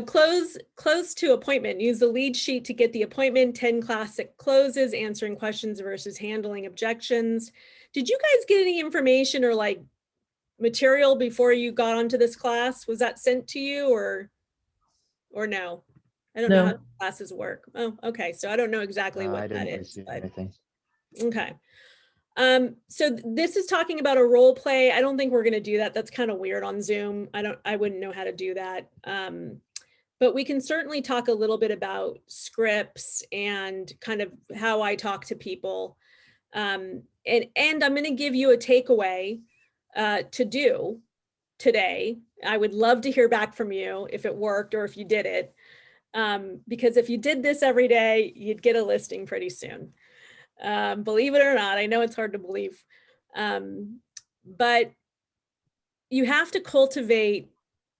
Close to appointment. Use the lead sheet to get the appointment. 10 classic closes, answering questions versus handling objections. Did you guys get any information or like material before you got onto this class? Was that sent to you or no? I don't know how classes work. Oh, okay. So I don't know exactly what that is. Okay. So this is talking about a role play. I don't think we're going to do that. That's kind of weird on Zoom. I wouldn't know how to do that. But we can certainly talk a little bit about scripts and kind of how I talk to people. And I'm going to give you a takeaway to do today. I would love to hear back from you if it worked or if you did it. Because if you did this every day, you'd get a listing pretty soon. Believe it or not, I know it's hard to believe. But you have to cultivate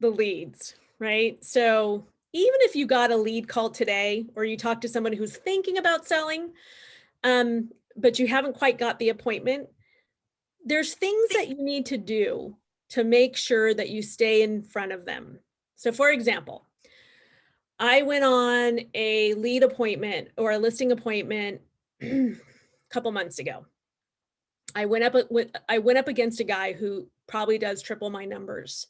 the leads, right? So even if you got a lead call today or you talk to someone who's thinking about selling, but you haven't quite got the appointment, there's things that you need to do to make sure that you stay in front of them. So for example, I went on a lead appointment or a listing appointment a couple months ago. I went up against a guy who probably does triple my numbers.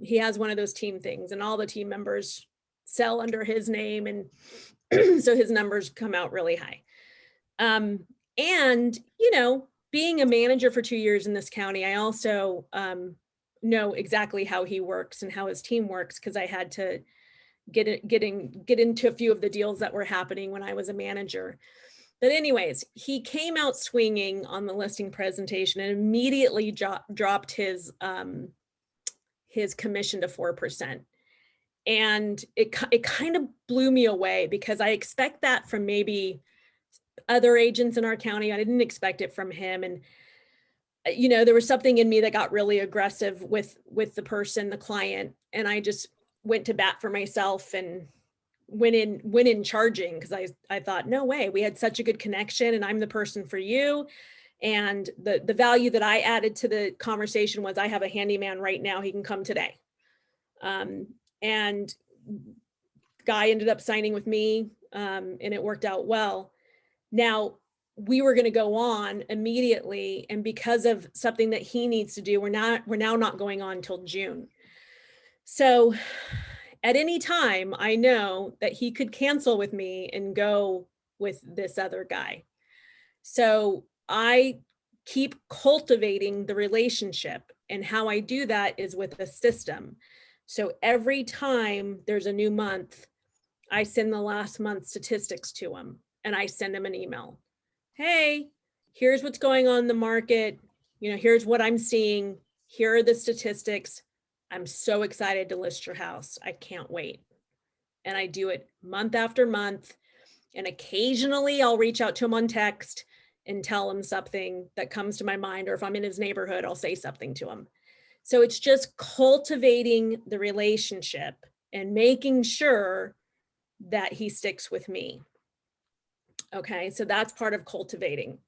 He has one of those team things, and all the team members sell under his name, and so his numbers come out really high. And you know, being a manager for 2 years in this county, I also know exactly how he works and how his team works, because I had to get into a few of the deals that were happening when I was a manager. But anyways, he came out swinging on the listing presentation and immediately dropped his commission to 4%. And it kind of blew me away, because I expect that from maybe other agents in our county. I didn't expect it from him. And you know, there was something in me that got really aggressive with the person, the client, and I just went to bat for myself and went in charging, because I thought, no way, we had such a good connection and I'm the person for you. And the value that I added to the conversation was, I have a handyman right now, he can come today. And guy ended up signing with me, and it worked out well. Now we were going to go on immediately, and because of something that he needs to do, we're now not going on until June. So at any time, I know that he could cancel with me and go with this other guy. So I keep cultivating the relationship, and how I do that is with a system. So every time there's a new month, I send the last month's statistics to him, and I send him an email. Hey, here's what's going on in the market. You know, here's what I'm seeing. Here are the statistics. I'm so excited to list your house. I can't wait. And I do it month after month. And occasionally I'll reach out to him on text and tell him something that comes to my mind, or if I'm in his neighborhood, I'll say something to him. So it's just cultivating the relationship and making sure that he sticks with me. Okay, so that's part of cultivating.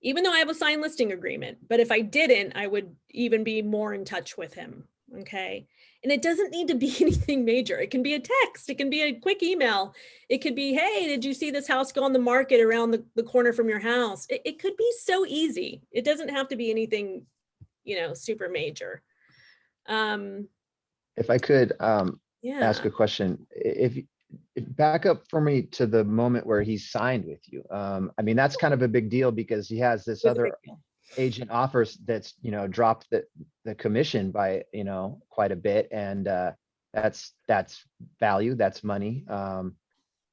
Even though I have a signed listing agreement, but if I didn't, I would even be more in touch with him. Okay, and it doesn't need to be anything major. It can be a text, it can be a quick email. It could be, hey, did you see this house go on the market around the corner from your house? It could be so easy. It doesn't have to be anything, you know, super major.
If I could ask a question, if back up for me to the moment where he signed with you. I mean, that's kind of a big deal, because he has this other agent offers that's, you know, dropped the commission by, you know, quite a bit. And that's value, that's money.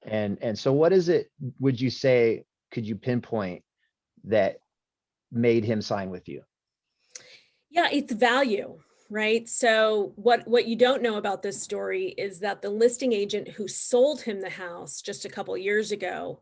And so what is it, would you say, could you pinpoint that made him sign with you?
Yeah, it's value. Right. So what you don't know about this story is that the listing agent who sold him the house just a couple of years ago,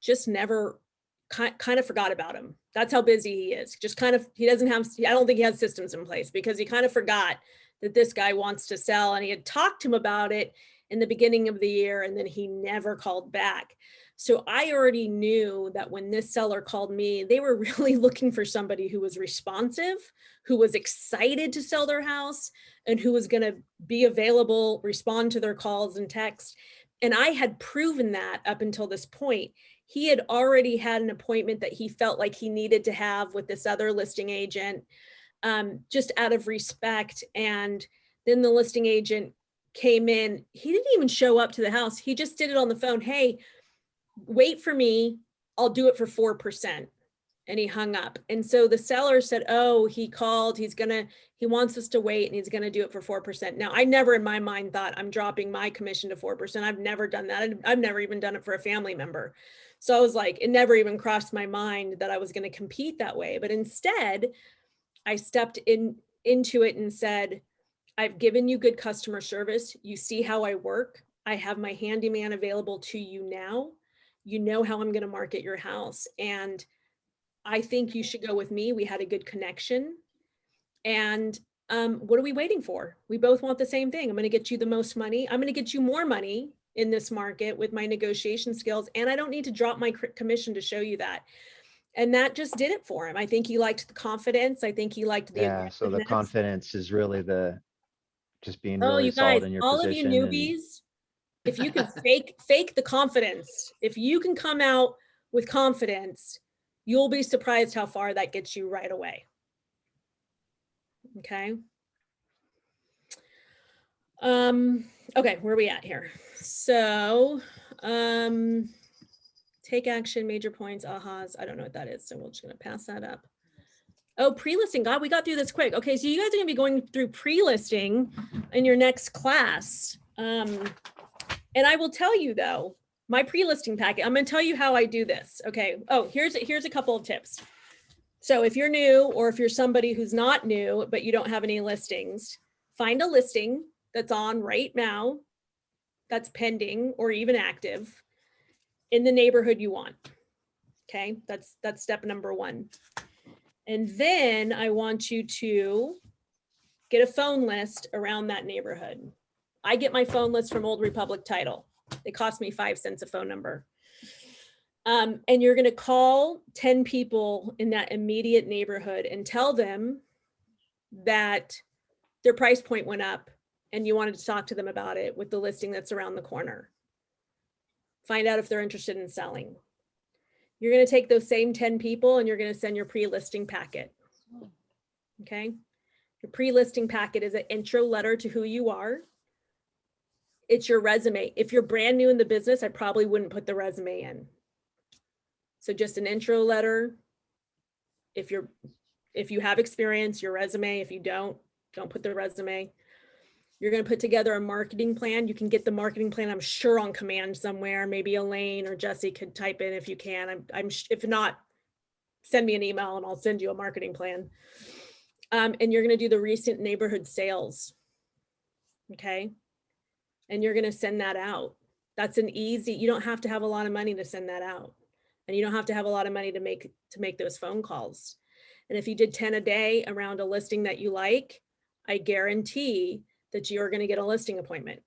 just never kind of forgot about him. That's how busy he is. Just kind of, he doesn't have, I don't think he has systems in place, because he kind of forgot that this guy wants to sell, and he had talked to him about it in the beginning of the year, and then he never called back. So I already knew that when this seller called me, they were really looking for somebody who was responsive, who was excited to sell their house, and who was going to be available, respond to their calls and texts. And I had proven that up until this point. He had already had an appointment that he felt like he needed to have with this other listing agent, just out of respect. And then the listing agent came in. He didn't even show up to the house. He just did it on the phone. Hey, wait for me, I'll do it for 4%. And he hung up. And so the seller said, oh, he called, he wants us to wait, and he's going to do it for 4%. Now, I never in my mind thought I'm dropping my commission to 4%. I've never done that. I've never even done it for a family member. So I was like, it never even crossed my mind that I was going to compete that way. But instead, I stepped into it and said, I've given you good customer service. You see how I work. I have my handyman available to you now. You know how I'm going to market your house. And I think you should go with me. We had a good connection. And what are we waiting for? We both want the same thing. I'm going to get you the most money. I'm going to get you more money in this market with my negotiation skills, and I don't need to drop my commission to show you that. And that just did it for him. I think he liked the confidence. I think he liked the
Yeah, so the
aggressiveness.
confidence is really just being
Oh,
really
you
solid
guys,
in your
all of you
position. And
newbies, if you can fake the confidence, if you can come out with confidence, you'll be surprised how far that gets you right away. Okay. Okay, where are we at here? So, take action, major points, ahas. I don't know what that is, so we're just gonna pass that up. Oh, pre-listing. God, we got through this quick. Okay, so you guys are gonna be going through pre-listing in your next class. And I will tell you though, my pre-listing packet, I'm gonna tell you how I do this. Okay. Oh, here's a couple of tips. So if you're new, or if you're somebody who's not new, but you don't have any listings, find a listing that's on right now, that's pending or even active in the neighborhood you want. Okay, that's step number one. And then I want you to get a phone list around that neighborhood. I get my phone list from Old Republic Title. It cost me 5 cents a phone number. And you're going to call 10 people in that immediate neighborhood and tell them that their price point went up and you wanted to talk to them about it with the listing that's around the corner. Find out if they're interested in selling. You're going to take those same 10 people and you're going to send your pre-listing packet. Okay. Your pre-listing packet is an intro letter to who you are. It's your resume. If you're brand new in the business, I probably wouldn't put the resume in. So just an intro letter. If you have experience, your resume. If you don't put the resume. You're going to put together a marketing plan. You can get the marketing plan, I'm sure, on command somewhere. Maybe Elaine or Jesse could type in if you can. If not, send me an email and I'll send you a marketing plan. And you're going to do the recent neighborhood sales. Okay. And you're going to send that out. That's an easy, you don't have to have a lot of money to send that out. And you don't have to have a lot of money to make those phone calls. And if you did 10 a day around a listing that you like, I guarantee that you're going to get a listing appointment.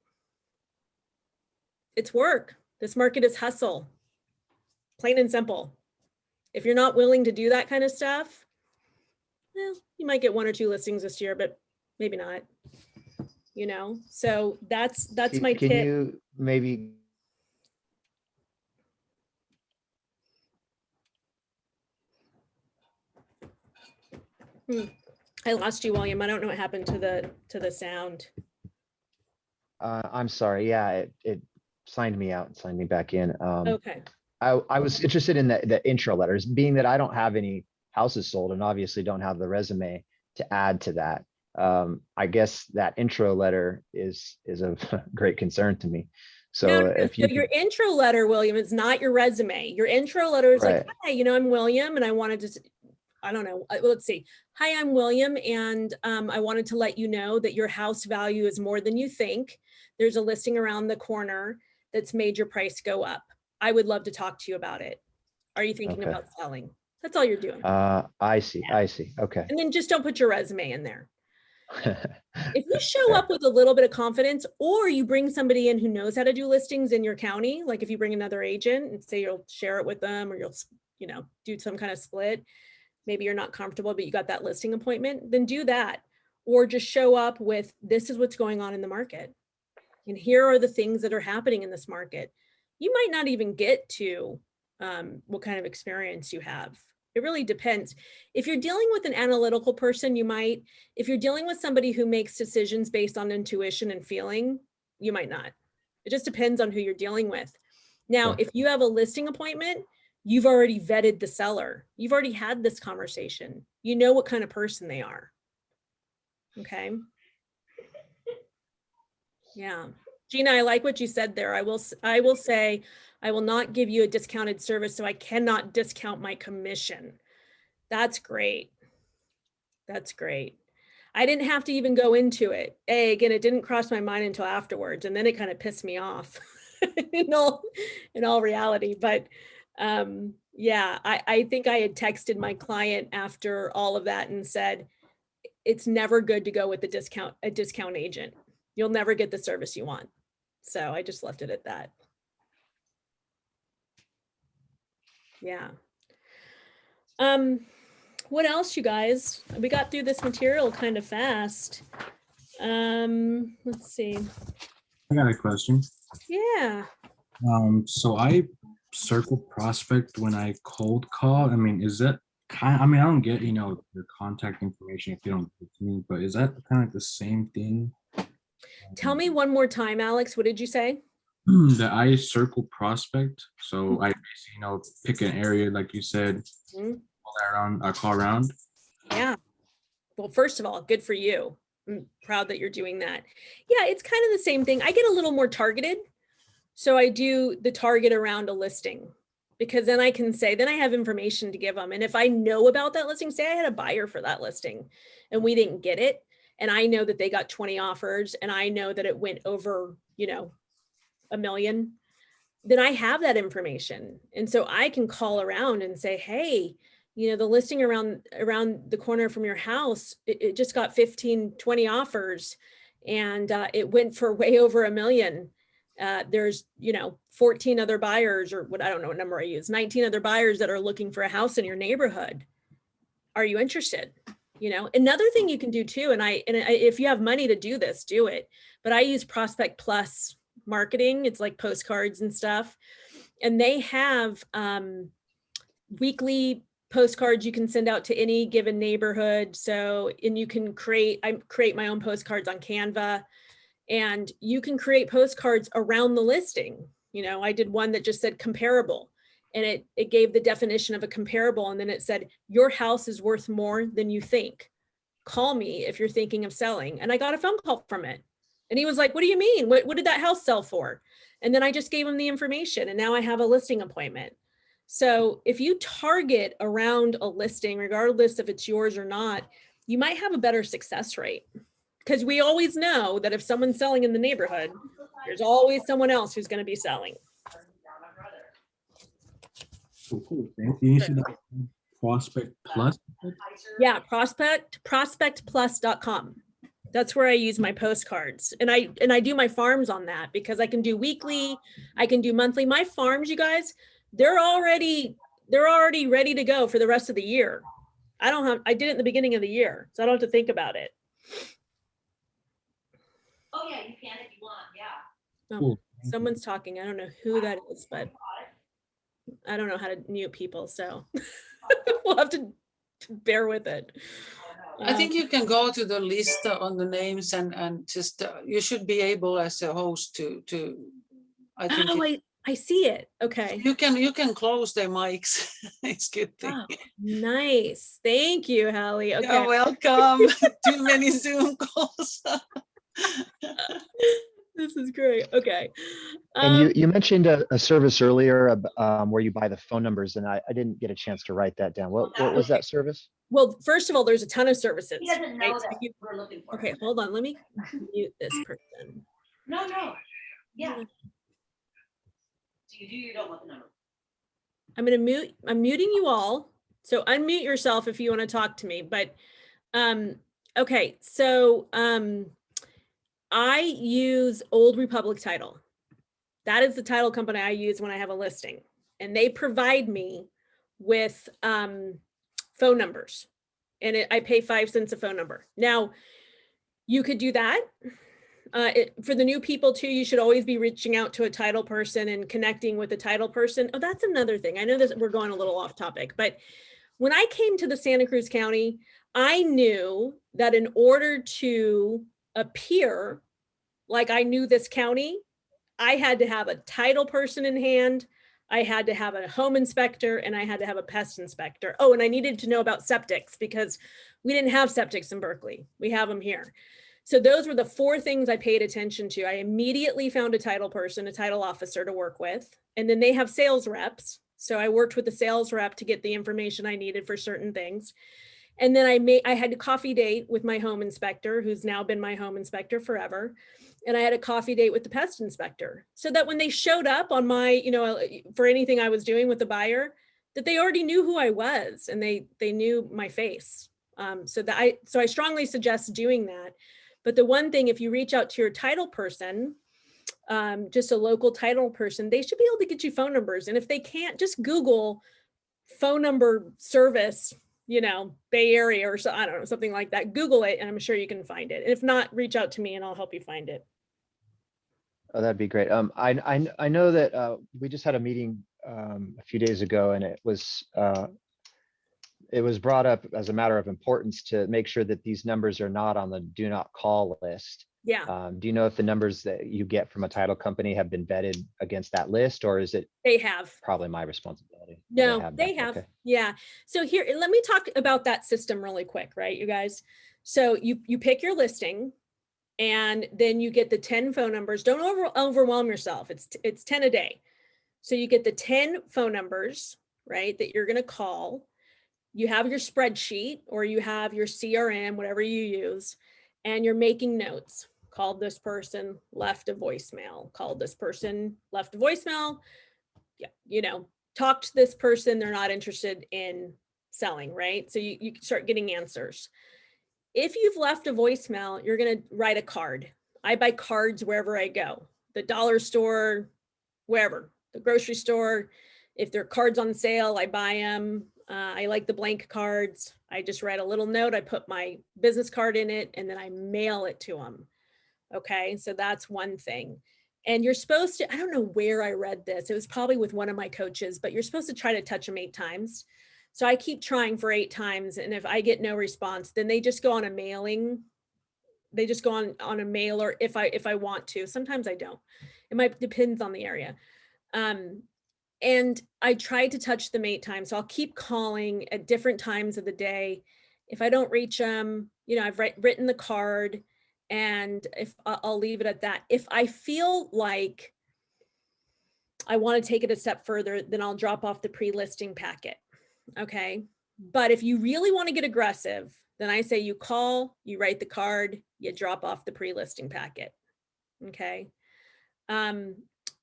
It's work. This market is hustle. Plain and simple. If you're not willing to do that kind of stuff, well, you might get 1 or 2 listings this year, but maybe not. You know, so that's my tip.
Can you maybe?
I lost you, William. I don't know what happened to the sound.
I'm sorry. Yeah, it signed me out and signed me back in.
Okay.
I was interested in the intro letters, being that I don't have any houses sold and obviously don't have the resume to add to that. I guess that intro letter is of great concern to me. So
no,
if you
your intro letter, William, is not your resume. Your intro letter is
right.
like, hi, I'm William, and I wanted to, I don't know, let's see. Hi, I'm William, and I wanted to let you know that your house value is more than you think. There's a listing around the corner that's made your price go up. I would love to talk to you about it. Are you thinking about selling? That's all you're doing.
I see.
Yeah.
I see. Okay.
And then just don't put your resume in there. If you show up with a little bit of confidence, or you bring somebody in who knows how to do listings in your county, like if you bring another agent and say you'll share it with them, or you'll, do some kind of split, maybe you're not comfortable, but you got that listing appointment, then do that. Or just show up with, this is what's going on in the market. And here are the things that are happening in this market. You might not even get to what kind of experience you have. It really depends. If you're dealing with an analytical person, you might. If you're dealing with somebody who makes decisions based on intuition and feeling, you might not. It just depends on who you're dealing with. Now, if you have a listing appointment, you've already vetted the seller. You've already had this conversation. You know what kind of person they are. Okay. Yeah. Gina, I like what you said there. I will say, I will not give you a discounted service, so I cannot discount my commission. That's great. That's great. I didn't have to even go into it. Again, it didn't cross my mind until afterwards, and then it kind of pissed me off in all reality. But yeah, I think I had texted my client after all of that and said, it's never good to go with a discount agent. You'll never get the service you want. So I just left it at that. Yeah. What else, you guys? We got through this material kind of fast. Let's see.
I got a question.
Yeah.
So I circle prospect when I cold call. I mean, is that kind? I mean, I don't get your contact information if you don't give it to me, but is that kind of like the same thing?
Tell me one more time, Alex. What did you say?
That I circle prospect. So I basically pick an area like you said,
Mhm.
call that around. I call around.
Yeah. Well, first of all, good for you. I'm proud that you're doing that. Yeah, it's kind of the same thing. I get a little more targeted. So I do the target around a listing, because then I can say, then I have information to give them. And if I know about that listing, say I had a buyer for that listing and we didn't get it, and I know that they got 20 offers and I know that it went over, $1 million, then I have that information. And so I can call around and say, hey, the listing around the corner from your house, it just got 15, 20 offers, and it went for way over $1 million. There's 14 other buyers, or what, I don't know what number I use, 19 other buyers that are looking for a house in your neighborhood. Are you interested? Another thing you can do too, and if you have money to do this, do it. But I use Prospect Plus marketing. It's like postcards and stuff. And they have weekly postcards you can send out to any given neighborhood. So, and you can I create my own postcards on Canva, and you can create postcards around the listing. I did one that just said comparable, and it gave the definition of a comparable. And then it said, your house is worth more than you think. Call me if you're thinking of selling. And I got a phone call from it. And he was like, what do you mean? What did that house sell for? And then I just gave him the information, and now I have a listing appointment. So if you target around a listing, regardless if it's yours or not, you might have a better success rate, because we always know that if someone's selling in the neighborhood, there's always someone else who's going to be selling.
Cool. Thank you. You said Prospect Plus?
Yeah, prospectplus.com. That's where I use my postcards, and I do my farms on that, because I can do weekly, I can do monthly. My farms, you guys, they're already ready to go for the rest of the year. I did it in the beginning of the year, so I don't have to think about it.
Oh yeah, you can if you want, yeah.
Oh,
Cool.
someone's talking. I don't know who that is, but I don't know how to mute people, so we'll have to bear with it.
I think you can go to the list on the names and just you should be able as a host to I think
I see it. Okay.
you can close their mics. It's a good thing.
Oh, nice. Thank you, Hallie. Okay.
You're welcome. Too many Zoom calls.
This is great. Okay.
And you mentioned a service earlier where you buy the phone numbers, and I didn't get a chance to write that down. What was that service?
Well, first of all, there's a ton of services.
He doesn't know
right?
that we're looking for.
Okay, hold on. Let me mute this person.
No. Yeah. Do you do you don't want the number?
I'm muting you all. So unmute yourself if you want to talk to me. But okay, so I use Old Republic Title. That is the title company I use when I have a listing, and they provide me with phone numbers, and I pay 5 cents a phone number. Now, you could do that. For the new people too, you should always be reaching out to a title person and connecting with a title person. Oh, that's another thing. I know this, we're going a little off topic, but when I came to the Santa Cruz County, I knew that in order to appear like I knew this county, I had to have a title person in hand, I had to have a home inspector, and I had to have a pest inspector. Oh, and I needed to know about septics, because we didn't have septics in Berkeley. We have them here. So those were the 4 things I paid attention to. I immediately found a title person, a title officer to work with, and then they have sales reps. So I worked with the sales rep to get the information I needed for certain things. And then I had a coffee date with my home inspector, who's now been my home inspector forever. And I had a coffee date with the pest inspector, so that when they showed up on my, for anything I was doing with the buyer, that they already knew who I was, and they knew my face. So I strongly suggest doing that. But the one thing, if you reach out to your title person, just a local title person, they should be able to get you phone numbers. And if they can't, just Google phone number service, you know, Bay Area or so, I don't know, something like that. Google it and I'm sure you can find it. If not, reach out to me and I'll help you find it.
Oh, that'd be great. I know that we just had a meeting a few days ago, and it was brought up as a matter of importance to make sure that these numbers are not on the do not call list.
Yeah,
Do you know if the numbers that you get from a title company have been vetted against that list, or is it
they have.
probably my responsibility?
No,
They
they have.
Okay.
Yeah. So here, let me talk about that system really quick, right, you guys? So you pick your listing and then you get the 10 phone numbers. Don't overwhelm yourself. It's 10 a day. So you get the 10 phone numbers, right, that you're going to call. You have your spreadsheet or you have your CRM, whatever you use, and you're making notes. Called this person, left a voicemail. Called this person, left a voicemail. Yeah, you know, talk to this person, they're not interested in selling, right? So you start getting answers. If you've left a voicemail, you're going to write a card. I buy cards wherever I go, the dollar store, wherever, the grocery store. If there are cards on sale, I buy them. I like the blank cards. I just write a little note. I put my business card in it and then I mail it to them. Okay, so that's one thing. And you're supposed to, I don't know where I read this. It was probably with one of my coaches, but you're supposed to try to touch them 8 times. So I keep trying for 8 times. And if I get no response, then they just go on a mailing. They just go on a mailer if I want to. Sometimes I don't. It might depends on the area. And I try to touch them 8 times. So I'll keep calling at different times of the day. If I don't reach them, you know, I've written the card. And if I'll leave it at that. If I feel like I want to take it a step further, then I'll drop off the pre-listing packet. Okay. But if you really want to get aggressive, then I say you call, you write the card, you drop off the pre-listing packet. Okay.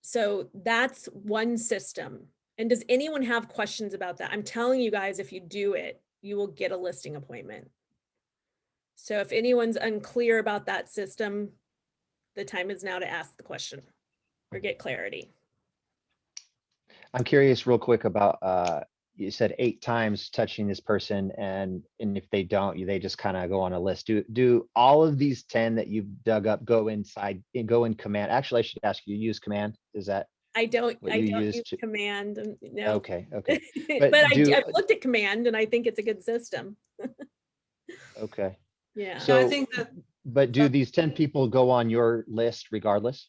So that's one system. And does anyone have questions about that? I'm telling you guys, if you do it, you will get a listing appointment. So if anyone's unclear about that system, the time is now to ask the question or get clarity.
I'm curious real quick about, you said 8 times touching this person, and if they don't, they just kind of go on a list. Do all of these 10 that you've dug up go inside and go in command? Actually, I should ask you, use command? Is that
I don't
what you
use
use to?
command. No.
Okay. But
But I've looked at command and I think it's a good system.
Okay.
Yeah.
So I
So,
think that
but do these 10 people go on your list regardless?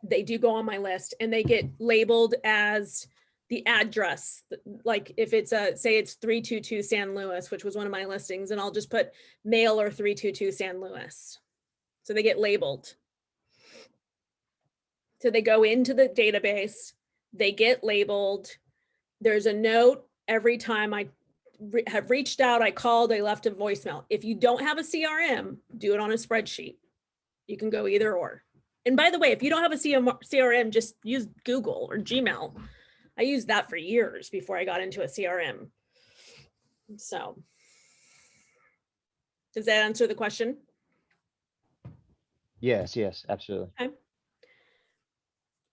They do go on my list and they get labeled as the address. Like if it's say it's 322 San Luis, which was one of my listings, and I'll just put mailer 322 San Luis. So they get labeled. So they go into the database, they get labeled. There's a note every time I have reached out, I called, I left a voicemail. If you don't have a CRM, do it on a spreadsheet. You can go either or. And by the way, if you don't have a CRM, just use Google or Gmail. I used that for years before I got into a CRM. So does that answer the question?
Yes, absolutely.
Okay.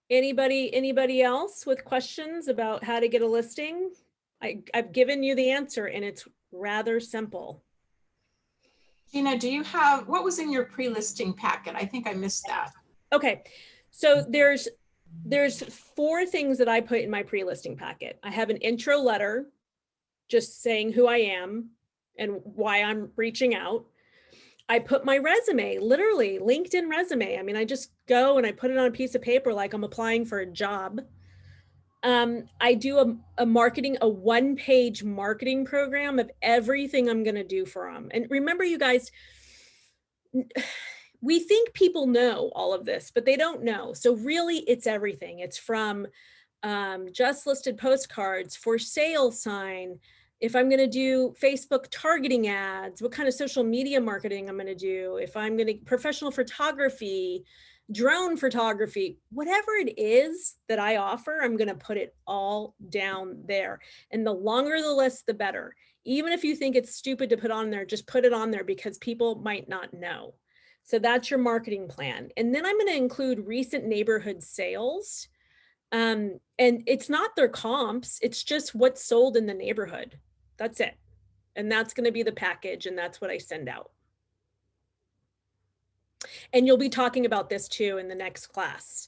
Anybody else with questions about how to get a listing? I've given you the answer and it's rather simple.
Gina, what was in your pre-listing packet? I think I missed that.
Okay, so there's 4 things that I put in my pre-listing packet. I have an intro letter, just saying who I am and why I'm reaching out. I put my resume, literally LinkedIn resume. I mean, I just go and I put it on a piece of paper like I'm applying for a job. I do a 1-page marketing program of everything I'm going to do for them. And remember, you guys, we think people know all of this, but they don't know. So really it's everything. It's from just listed postcards, for sale sign, if I'm going to do Facebook targeting ads, what kind of social media marketing I'm going to do, if I'm going to professional photography, drone photography, whatever it is that I offer, I'm going to put it all down there. And the longer the list, the better. Even if you think it's stupid to put on there, just put it on there because people might not know. So that's your marketing plan. And then I'm going to include recent neighborhood sales. And it's not their comps, it's just what's sold in the neighborhood. That's it. And that's going to be the package, and that's what I send out. And you'll be talking about this too in the next class.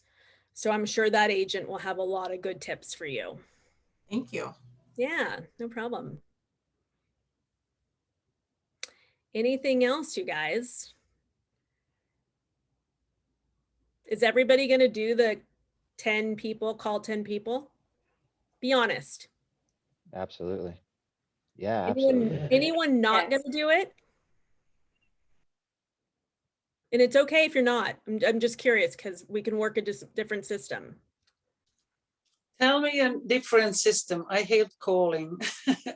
So I'm sure that agent will have a lot of good tips for you.
Thank you.
Yeah, no problem. Anything else, you guys? Is everybody going to do the 10 people, call 10 people? Be honest.
Absolutely. Yeah,
Anyone,
absolutely.
anyone not
Yes.
going to do it? And it's okay if you're not. I'm just curious because we can work a different system.
Tell me a different system. I hate calling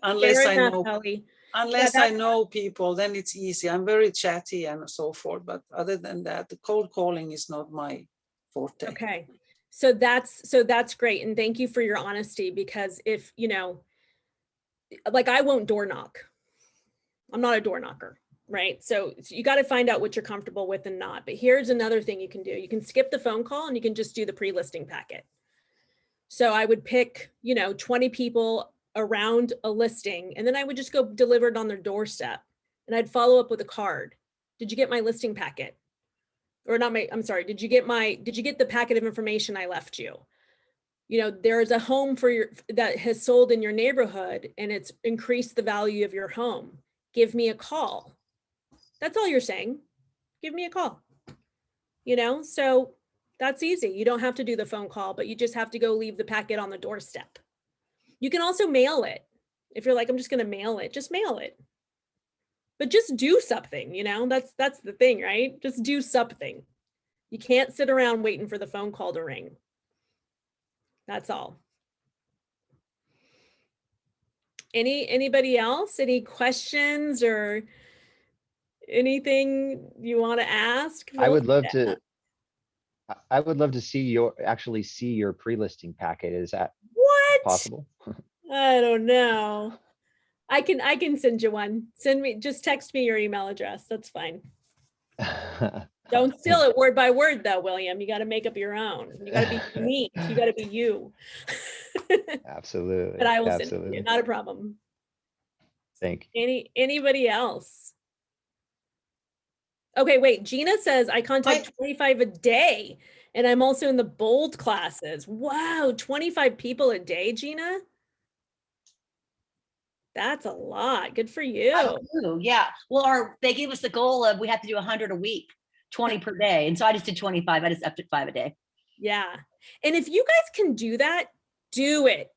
unless
Fair
I
enough,
know
Ellie.
unless
Yeah,
I know people, then it's easy. I'm very chatty and so forth. But other than that, the cold calling is not my forte.
Okay. So that's great. And thank you for your honesty, because if, you know, like I won't door knock. I'm not a door knocker, right? So you got to find out what you're comfortable with and not. But here's another thing you can do. You can skip the phone call and you can just do the pre-listing packet. So I would pick, you know, 20 people around a listing, and then I would just go deliver it on their doorstep, and I'd follow up with a card. Did you get my listing packet? Or not my, I'm sorry, did you get the packet of information I left you? You know, there's a home for your that has sold in your neighborhood and it's increased the value of your home. Give me a call. That's all you're saying. Give me a call. You know, so that's easy. You don't have to do the phone call, but you just have to go leave the packet on the doorstep. You can also mail it. If you're like, I'm just going to mail it, just mail it. But just do something, you know, that's the thing, right? Just do something. You can't sit around waiting for the phone call to ring. That's all. Anybody else? Any questions or anything you want to ask?
I would love to. I would love to see your pre-listing packet. Is that
What?
possible?
I don't know. I can send you one. Just text me your email address. That's fine. Don't steal it word by word though, William. You got to make up your own. You got to be unique. You got to be you.
Absolutely.
But I will send it to
Absolutely.
you. Not a problem.
Thank you.
Anybody else? Okay, wait. Gina says I contact 25 a day, and I'm also in the bold classes. Wow, 25 people a day, Gina. That's a lot. Good for you.
Yeah. Well, they gave us the goal of we have to do 100 a week, 20 per day. And so I just did 25. I just upped it 5 a day.
Yeah. And if you guys can do that, do it.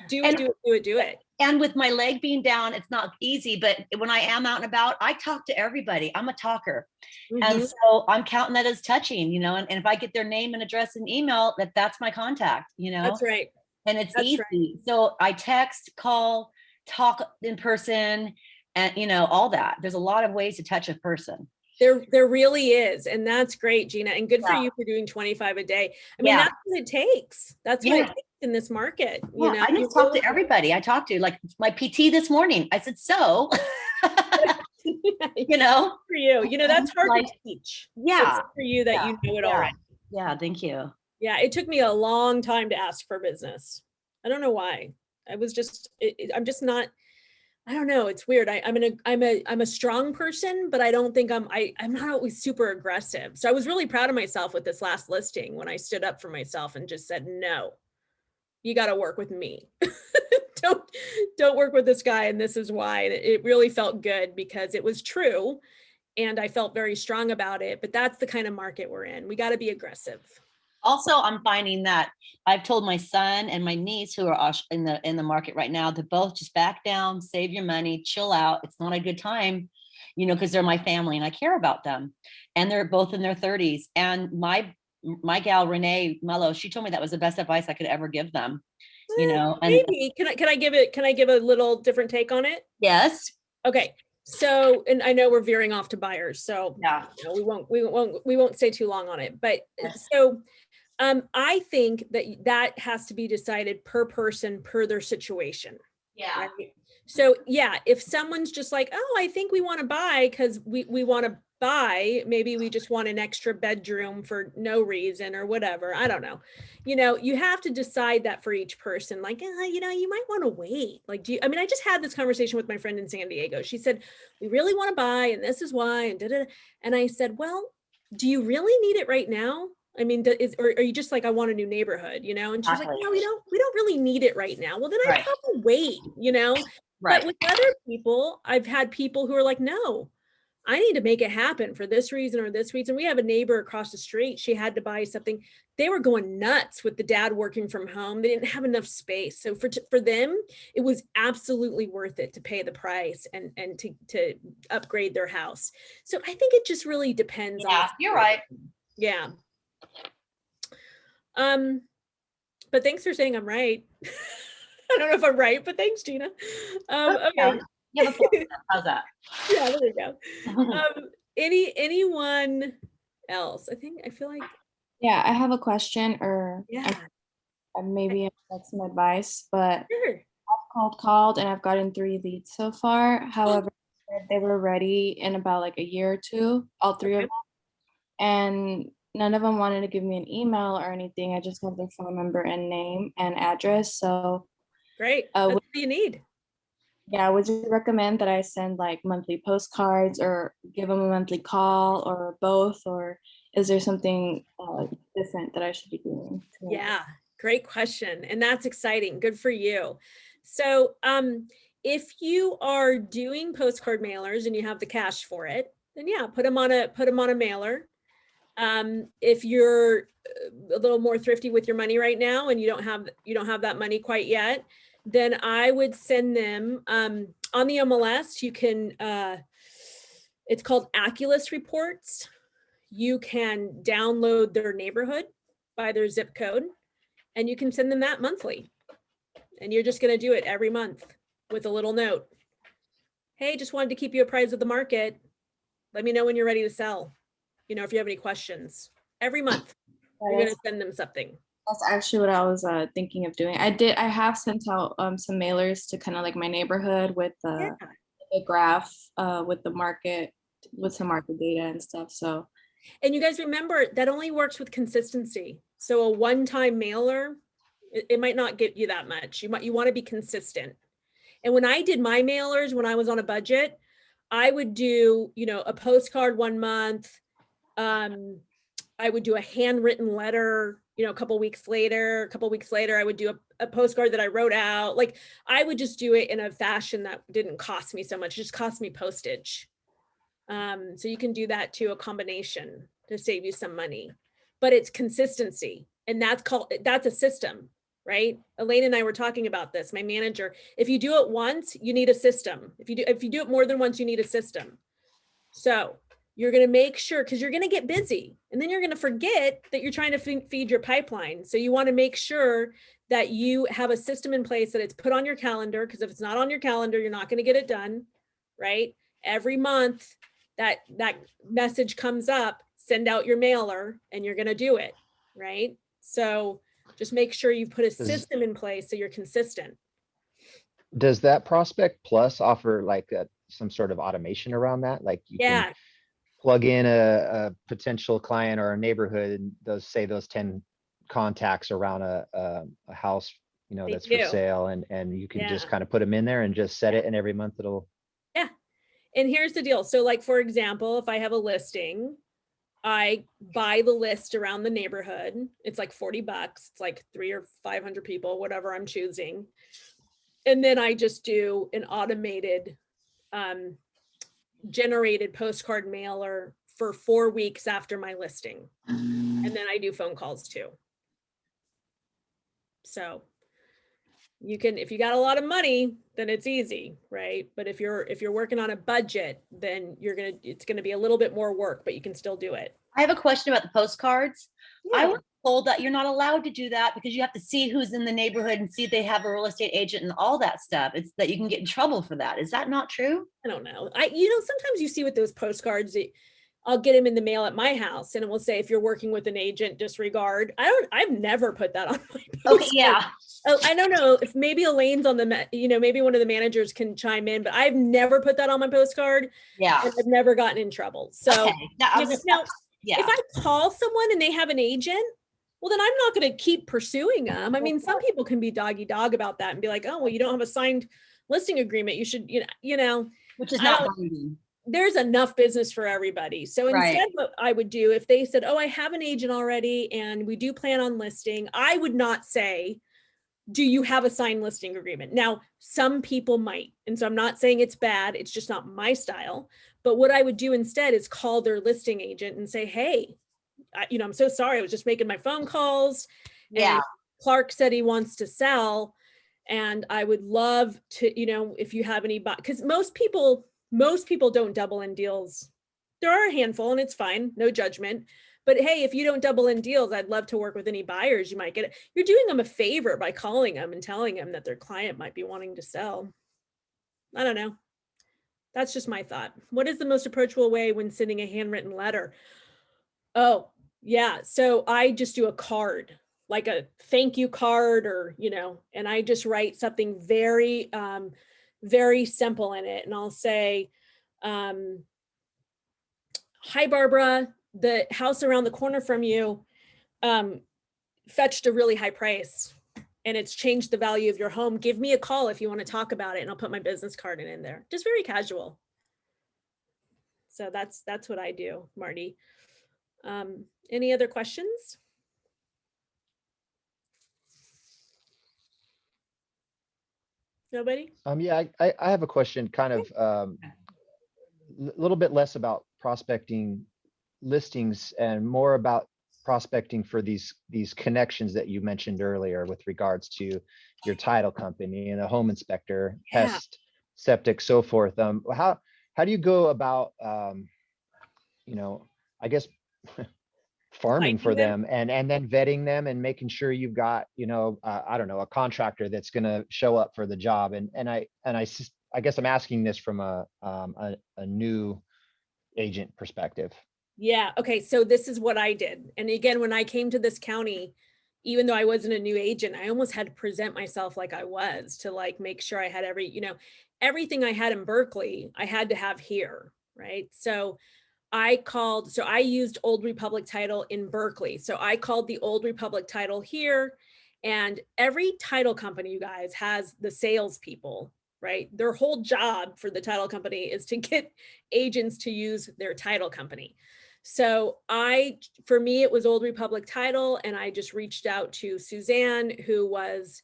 Do it.
And with my leg being down, it's not easy, but when I am out and about, I talk to everybody. I'm a talker. And so I'm counting that as touching, you know, and if I get their name and address and email, that's my contact, you know.
That's right.
And it's
That's
easy.
right.
So I text, call, talk in person, and you know, all that. There's a lot of ways to touch a person.
There really is. And that's great, Gina. And good for you for doing 25 a day. I mean, that's what it takes. That's what it takes in this market. You know,
I just talk to everybody I talk to, like my PT this morning. I said, so, you know,
for you, you know, that's hard
like,
to teach.
Yeah.
So for you that you know it already.
Yeah. Thank you.
Yeah. It took me a long time to ask for business. I don't know why. I was just, I'm just not, I don't know. It's weird. I'm a strong person, but I don't think I'm not always super aggressive. So I was really proud of myself with this last listing when I stood up for myself and just said, no, you got to work with me. don't work with this guy. And this is why. And it really felt good because it was true. And I felt very strong about it, but that's the kind of market we're in. We got to be aggressive.
Also, I'm finding that I've told my son and my niece who are in the market right now to both just back down, save your money, chill out. It's not a good time, you know, because they're my family and I care about them. And they're both in their 30s. And my gal, Renee Mello, she told me that was the best advice I could ever give them, you know. And
maybe can I give a little different take on it?
Yes.
Okay. So, and I know we're veering off to buyers, so
yeah,
you know, we won't stay too long on it. But so I think that has to be decided per person, per their situation.
Yeah.
Right? So yeah, if someone's just like, oh, I think we want to buy because we want to buy, maybe we just want an extra bedroom for no reason or whatever. I don't know. You know, you have to decide that for each person. Like, you know, you might want to wait. Like, I mean, I just had this conversation with my friend in San Diego. She said, we really want to buy, and this is why, and da-da. And I said, well, do you really need it right now? I mean, or are you just like, I want a new neighborhood, you know? And she's like, no, we don't really need it right now. Well, then I'd
Right.
probably wait, you know?
Right.
But with other people, I've had people who are like, no, I need to make it happen for this reason or this reason. We have a neighbor across the street. She had to buy something. They were going nuts with the dad working from home. They didn't have enough space. So for them, it was absolutely worth it to pay the price and to upgrade their house. So I think it just really depends.
Yeah, you're right.
Yeah. But thanks for saying I'm right. I don't know if I'm right, but thanks, Gina. Okay.
Yeah, how's that?
Yeah, there you go. Anyone else? I feel like.
Yeah, I have a question, or
Yeah.
maybe like some advice, but
Sure.
I've called and I've gotten 3 leads so far. However, they were ready in about like a year or two, all 3 of them. And none of them wanted to give me an email or anything. I just have their phone number and name and address. So
great. That's what you need.
Yeah, would you recommend that I send like monthly postcards or give them a monthly call or both? Or is there something different that I should be doing?
Yeah, great question. And that's exciting. Good for you. So if you are doing postcard mailers and you have the cash for it, then yeah, put them on a mailer. If you're a little more thrifty with your money right now and you don't have that money quite yet, then I would send them on the MLS. You can, it's called Aculus Reports. You can download their neighborhood by their zip code, and you can send them that monthly. And you're just going to do it every month with a little note. Hey, just wanted to keep you apprised of the market. Let me know when you're ready to sell. You know, if you have any questions. Every month, you're going to send them something.
That's actually what I was thinking of doing. I have sent out some mailers to kind of like my neighborhood with the graph with the market, with some market data and stuff. So,
and you guys remember that only works with consistency. So a one-time mailer, it might not get you that much. You want to be consistent. And when I did my mailers, when I was on a budget, I would do, you know, a postcard 1 month. I would do a handwritten letter, you know, a couple weeks later, I would do a postcard that I wrote out. Like I would just do it in a fashion that didn't cost me so much, it just cost me postage. So you can do that too, a combination to save you some money, but it's consistency. And that's a system, right? Elaine and I were talking about this, my manager. If you do it once, you need a system. If you do it more than once, you need a system. So you're going to make sure, because you're going to get busy and then you're going to forget that you're trying to feed your pipeline. So you want to make sure that you have a system in place, that it's put on your calendar, because if it's not on your calendar, you're not going to get it done, right? Every month that message comes up, send out your mailer and you're going to do it, right? So just make sure you put a system in place so you're consistent.
Does that Prospect Plus offer like some sort of automation around that? Like you can plug in a potential client or a neighborhood and those 10 contacts around a house, you know, that's for sale, and you can just kind of put them in there and just set it, and every month it'll.
Yeah. And here's the deal. So like, for example, if I have a listing, I buy the list around the neighborhood. It's like $40. It's like 300 or 500 people, whatever I'm choosing. And then I just do an automated generated postcard mailer for 4 weeks after my listing. And then I do phone calls too. So you can, if you got a lot of money, then it's easy, right? But if you're working on a budget, then it's gonna be a little bit more work, but you can still do it.
I have a question about the postcards. I was told that you're not allowed to do that because you have to see who's in the neighborhood and see if they have a real estate agent and all that stuff. It's that you can get in trouble for that. Is that not true?
I don't know. Sometimes you see with those postcards, I'll get them in the mail at my house, and it will say, if you're working with an agent, disregard. I've never put that on my postcard.
Okay, yeah.
Oh, I don't know if maybe Elaine's on the, maybe one of the managers can chime in, but I've never put that on my postcard.
Yeah.
And I've never gotten in trouble. So,
Okay. No, I was just, yeah.
if I call someone and they have an agent, well, then I'm not going to keep pursuing them. I mean, some people can be doggy dog about that and be like, oh, well, you don't have a signed listing agreement. You should,
which is not binding.
There's enough business for everybody. So instead, what I would do, if they said, oh, I have an agent already and we do plan on listing, I would not say, do you have a signed listing agreement? Now, some people might. And so I'm not saying it's bad. It's just not my style. But what I would do instead is call their listing agent and say, hey, I'm so sorry. I was just making my phone calls.
Yeah.
And Clark said he wants to sell. And I would love to, if you have any, because most people don't double in deals. There are a handful and it's fine. No judgment. But hey, if you don't double in deals, I'd love to work with any buyers you might get. You're doing them a favor by calling them and telling them that their client might be wanting to sell. I don't know. That's just my thought. What is the most approachable way when sending a handwritten letter? Oh, yeah. So I just do a card, like a thank you card, or, and I just write something very, very simple in it. And I'll say, hi, Barbara, the house around the corner from you fetched a really high price and it's changed the value of your home. Give me a call if you want to talk about it, and I'll put my business card in there. Just very casual. So that's what I do, Marty. Any other questions? Nobody?
Yeah, I have a question, kind of a little bit less about prospecting listings and more about prospecting for these connections that you mentioned earlier with regards to your title company and a home inspector, pest, septic, so forth. How do you go about, I guess, farming for them and then vetting them and making sure you've got, I don't know, a contractor that's going to show up for the job? And I guess I'm asking this from a new agent perspective.
Yeah. Okay. So this is what I did. And again, when I came to this county, even though I wasn't a new agent, I almost had to present myself like I was, to like make sure I had everything I had in Berkeley, I had to have here. Right. So I used Old Republic Title in Berkeley. So I called the Old Republic Title here, and every title company, you guys, has the salespeople, right? Their whole job for the title company is to get agents to use their title company. So for me, it was Old Republic Title, and I just reached out to Suzanne, who was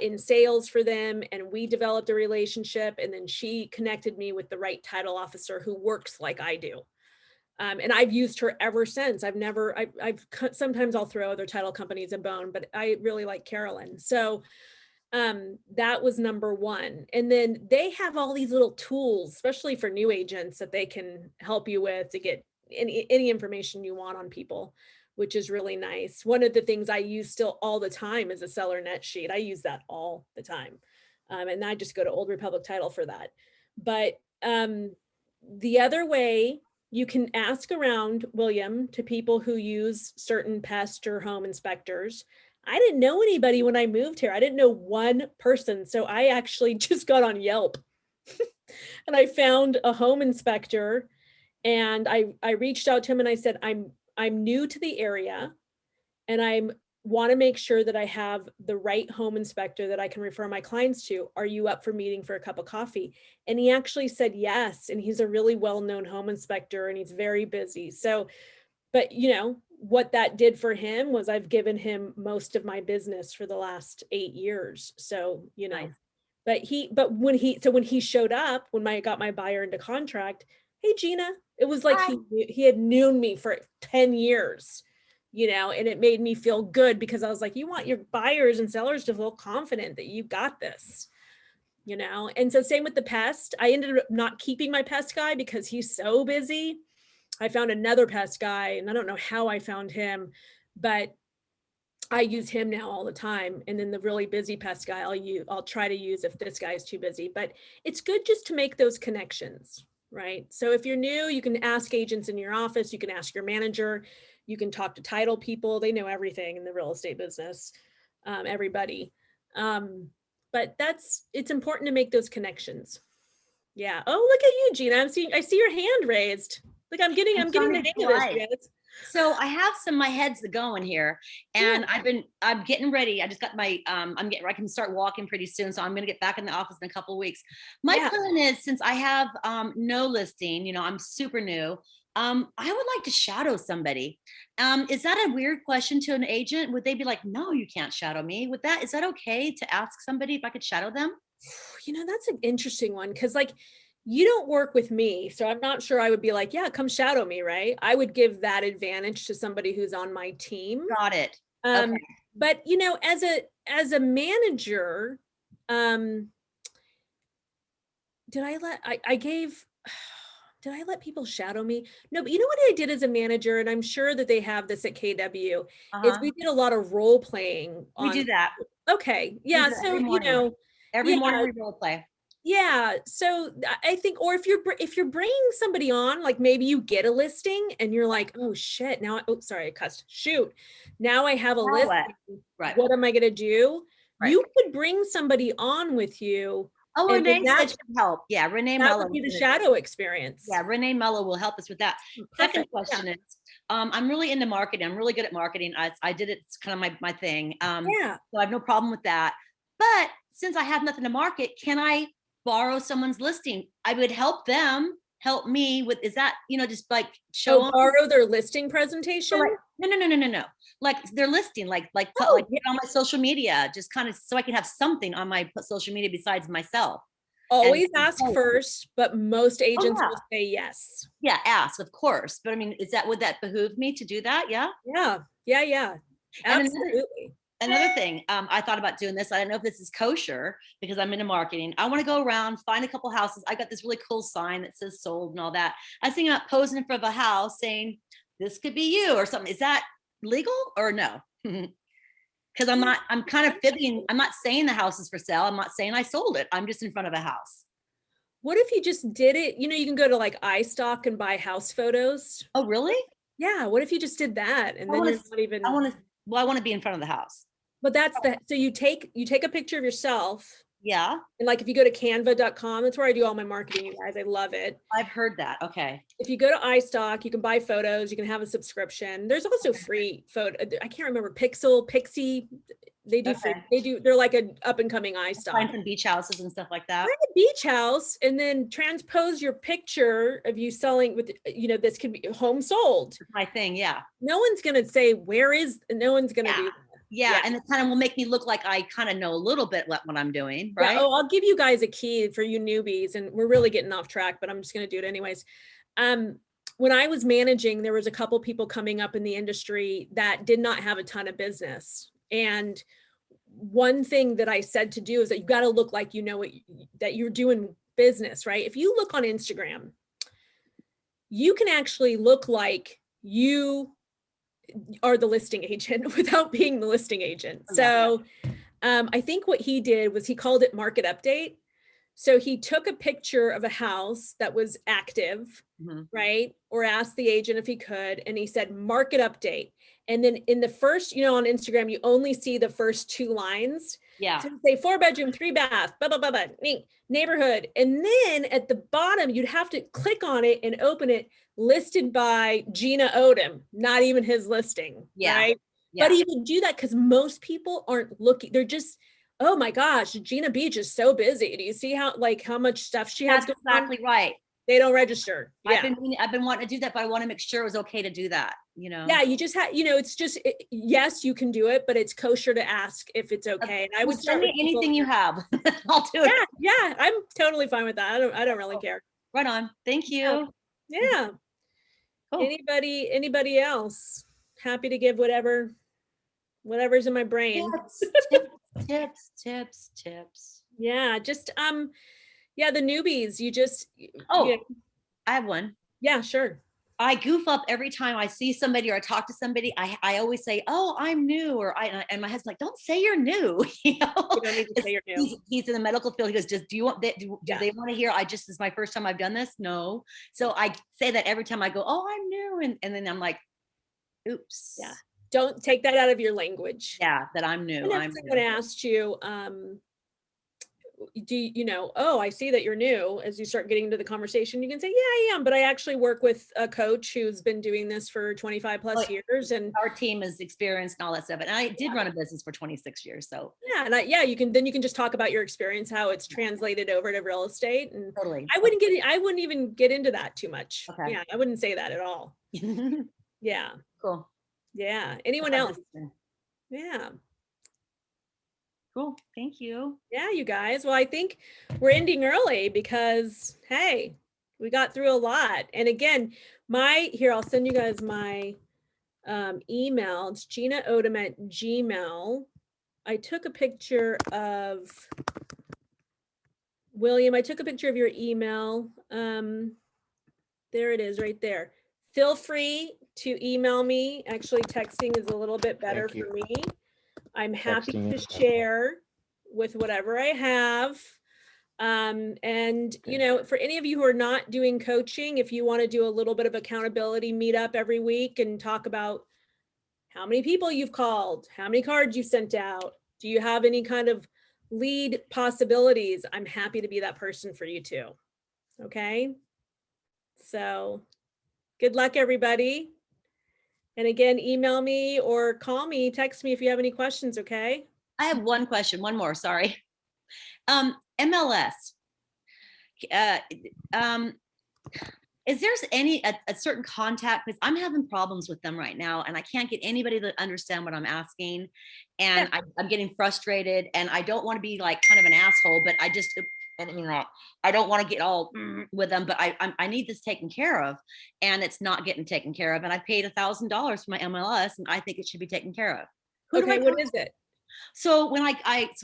in sales for them, and we developed a relationship, and then she connected me with the right title officer who works like I do. And I've used her ever since. Sometimes I'll throw other title companies a bone, but I really like Carolyn. So that was number one. And then they have all these little tools, especially for new agents, that they can help you with to get any information you want on people, which is really nice. One of the things I use still all the time is a seller net sheet. I use that all the time. And I just go to Old Republic Title for that. But the other way, you can ask around, William, to people who use certain pest or home inspectors. I didn't know anybody when I moved here. I didn't know one person. So I actually just got on Yelp and I found a home inspector, and I reached out to him and I said, I'm new to the area, and I want to make sure that I have the right home inspector that I can refer my clients to. Are you up for meeting for a cup of coffee? And he actually said yes. And he's a really well-known home inspector, and he's very busy. So, but what that did for him was I've given him most of my business for the last 8 years. So,
Nice.
but when he showed up, when I got my buyer into contract, hey, Gina, it was like he had known me for 10 years, and it made me feel good, because I was like, you want your buyers and sellers to feel confident that you got this, And so same with the pest. I ended up not keeping my pest guy because he's so busy. I found another pest guy, and I don't know how I found him, but I use him now all the time. And then the really busy pest guy I'll try to use if this guy is too busy. But it's good just to make those connections, right? So if you're new, you can ask agents in your office, you can ask your manager, you can talk to title people. They know everything in the real estate business, everybody. But it's important to make those connections. Yeah. Oh, look at you, Gina. I see your hand raised. Like I'm getting the hang of this, you guys.
So I have my head's going here, and I'm getting ready. I just got my, I can start walking pretty soon. So I'm going to get back in the office in a couple of weeks. My plan is, since I have no listing, you know, I'm super new. I would like to shadow somebody. Is that a weird question to an agent? Would they be like, no, you can't shadow me? Is that okay to ask somebody if I could shadow them?
You know, that's an interesting one, because like, you don't work with me, so I'm not sure I would be like, yeah, come shadow me, right? I would give that advantage to somebody who's on my team.
Got it. Okay.
But you know, as a manager, did I let people shadow me? No, but you know what I did as a manager, and I'm sure that they have this at KW, is we did a lot of role playing.
We do that.
Okay. Yeah. So, you know,
every morning we role play.
Yeah. So I think, or if you're bringing somebody on, like maybe you get a listing and you're like, oh shit, now, sorry, I cussed. Shoot. Now I have a listing.
Right.
What am I going to do? Right. You could bring somebody on with you.
Oh, Renee said should help. Yeah. Renee Mello.
That would be the shadow experience.
Yeah. Renee Mello will help us with that. Second question is, I'm really into marketing. I'm really good at marketing. I did it. It's kind of my thing. So I have no problem with that. But since I have nothing to market, can I borrow someone's listing? I would help them help me with, is that, you know, just like
borrow their listing presentation?
So like, no. Like their listing, like get on my social media, just kind of so I can have something on my social media besides myself.
Always ask first, but most agents will say yes.
Yeah, ask, of course. But I mean, would that behoove me to do that? Yeah.
Yeah. Absolutely.
Another thing, I thought about doing this. I don't know if this is kosher because I'm into marketing. I want to go around, find a couple houses. I got this really cool sign that says sold and all that. I was thinking about posing in front of a house saying, this could be you or something. Is that legal or no? Because I'm kind of fibbing. I'm not saying the house is for sale. I'm not saying I sold it. I'm just in front of a house.
What if you just did it? You know, you can go to like iStock and buy house photos.
Oh, really?
Yeah. What if you just did that? And then you're not even.
I want to be in front of the house.
But that's so you take a picture of yourself.
Yeah.
And like if you go to canva.com, that's where I do all my marketing, you guys. I love it.
I've heard that. Okay.
If you go to iStock, you can buy photos, you can have a subscription. There's also free photo. I can't remember, Pixie. They do free, they're like an up and coming iStock.
Find some beach houses and stuff like that.
Find a beach house and then transpose your picture of you selling with, you know, this could be home sold.
That's my thing. Yeah.
No one's going to say, no one's going to do that.
Yeah, and it kind of will make me look like I kind of know a little bit what I'm doing, right?
Yeah. Oh, I'll give you guys a key for you newbies, and we're really getting off track, but I'm just going to do it anyways. When I was managing, there was a couple people coming up in the industry that did not have a ton of business. And one thing that I said to do is that you got to look like you know that you're doing business, right? If you look on Instagram, you can actually look like you are the listing agent without being the listing agent. So I think what he did was he called it market update. So he took a picture of a house that was active, right? Or asked the agent if he could, and he said market update. And then in the first, you know, on Instagram, you only see the first two lines.
Yeah.
So say 4-bedroom, 3-bath, blah, blah, blah, blah, neighborhood. And then at the bottom, you'd have to click on it and open it, listed by Gina Odom, not even his listing.
Yeah.
Right. Yeah. But he would do that because most people aren't looking. They're just, oh my gosh, Gina Beach is so busy. Do you see how much stuff she has?
That's exactly right.
They don't register.
Yeah. I've been wanting to do that, but I want to make sure it was okay to do that, you know?
Yeah, you just have, you know, it's just, yes, you can do it, but it's kosher to ask if it's okay. And I would
send me anything you have. I'll do it.
Yeah, I'm totally fine with that. I don't really care.
Right on. Thank you.
Yeah. Cool. Anybody else? Happy to give whatever's in my brain.
Tips.
Yeah, just yeah, the newbies, you just
I have one.
Yeah, sure.
I goof up every time I see somebody or I talk to somebody. I always say, "Oh, I'm new," or and my husband's like, "Don't say you're new." You know,
You don't need to say you're new.
he's in the medical field. He goes, "Just do you want that? Do they want to hear? This is my first time I've done this." No, so I say that every time I go, "Oh, I'm new," and then I'm like, "Oops."
Yeah. Don't take that out of your language.
Yeah, that I'm new.
And if
I'm
someone asked you, do you know, oh, I see that you're new, as you start getting into the conversation, you can say, yeah, I am, but I actually work with a coach who's been doing this for 25 plus years. And
our team is experienced and all that stuff. And I did run a business for 26 years. So
yeah, and you can just talk about your experience, how it's translated over to real estate. And
totally.
I wouldn't even get into that too much. Okay. Yeah, I wouldn't say that at all. Yeah.
Cool.
Yeah. Anyone else? Yeah.
Cool. Thank you.
Yeah, you guys. Well, I think we're ending early because, hey, we got through a lot. And again, I'll send you guys my email. It's Gina Odom at Gmail. I took a picture of William. I took a picture of your email. There it is right there. Feel free to email me. Actually, texting is a little bit better for me. I'm happy to share with whatever I have. And you know, for any of you who are not doing coaching, if you want to do a little bit of accountability meetup every week and talk about how many people you've called, how many cards you sent out, do you have any kind of lead possibilities? I'm happy to be that person for you too. Okay. So good luck, everybody. And again, email me or call me, text me if you have any questions, okay?
I have one question, one more, sorry. MLS. Is there a certain contact? Because I'm having problems with them right now and I can't get anybody to understand what I'm asking. And I'm getting frustrated and I don't want to be like kind of an asshole, but I don't want to get all with them, but I need this taken care of and it's not getting taken care of. And I paid $1,000 for my MLS and I think it should be taken care of.
Okay, what is it?
So when I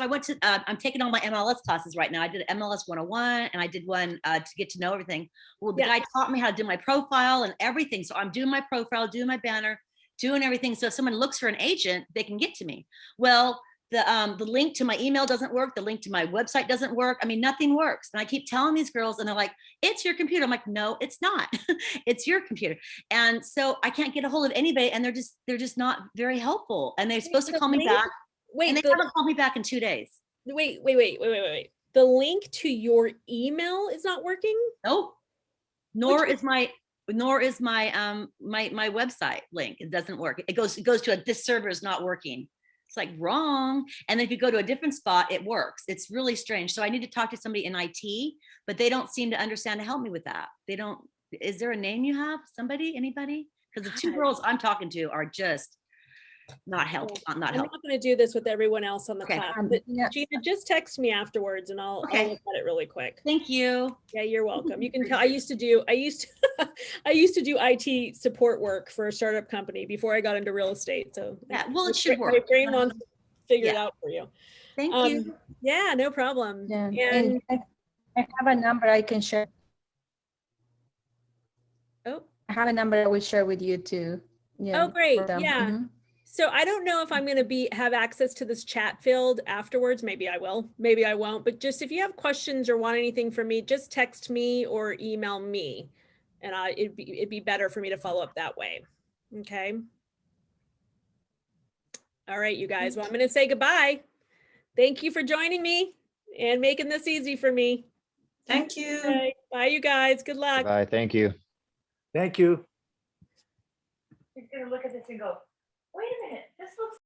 went to, I'm taking all my MLS classes right now. I did MLS 101 and I did one to get to know everything. Well, the guy taught me how to do my profile and everything. So I'm doing my profile, doing my banner, doing everything. So if someone looks for an agent, they can get to me. Well, the link to my email doesn't work. The link to my website doesn't work. I mean, nothing works. And I keep telling these girls and they're like, it's your computer. I'm like, no, it's not. It's your computer. And so I can't get a hold of anybody and they're just not very helpful. And they're supposed to call me back. Wait, and they haven't called me back in 2 days.
Wait. The link to your email is not working?
Nope. Nor is my my website link. It doesn't work. It goes to this server is not working. It's like wrong. And then if you go to a different spot, it works. It's really strange. So I need to talk to somebody in IT, but they don't seem to understand to help me with that. They don't. Is there a name you have? Somebody? Anybody? Because the two girls I'm talking to are just not helpful.
I'm not going to do this with everyone else on the class. But Gina, just text me afterwards and I'll look at it really quick.
Thank you.
Yeah, you're welcome. You can tell I used to do IT support work for a startup company before I got into real estate. So
yeah, well, it should work.
My brain wants to figure it out for you.
Thank you.
Yeah, no problem.
Yeah.
And
I have a number I can share.
Oh,
I have a number I will share with you too. Yeah.
Oh, great. Yeah. So I don't know if I'm going to have access to this chat field afterwards. Maybe I will, maybe I won't, but just if you have questions or want anything from me, just text me or email me and it'd be better for me to follow up that way. Okay. All right, you guys. Well, I'm going to say goodbye. Thank you for joining me and making this easy for me.
Thank you.
Okay. Bye, you guys. Good luck.
Bye. Thank you.
Thank you.
You're going to look at this and go, wait a minute, this looks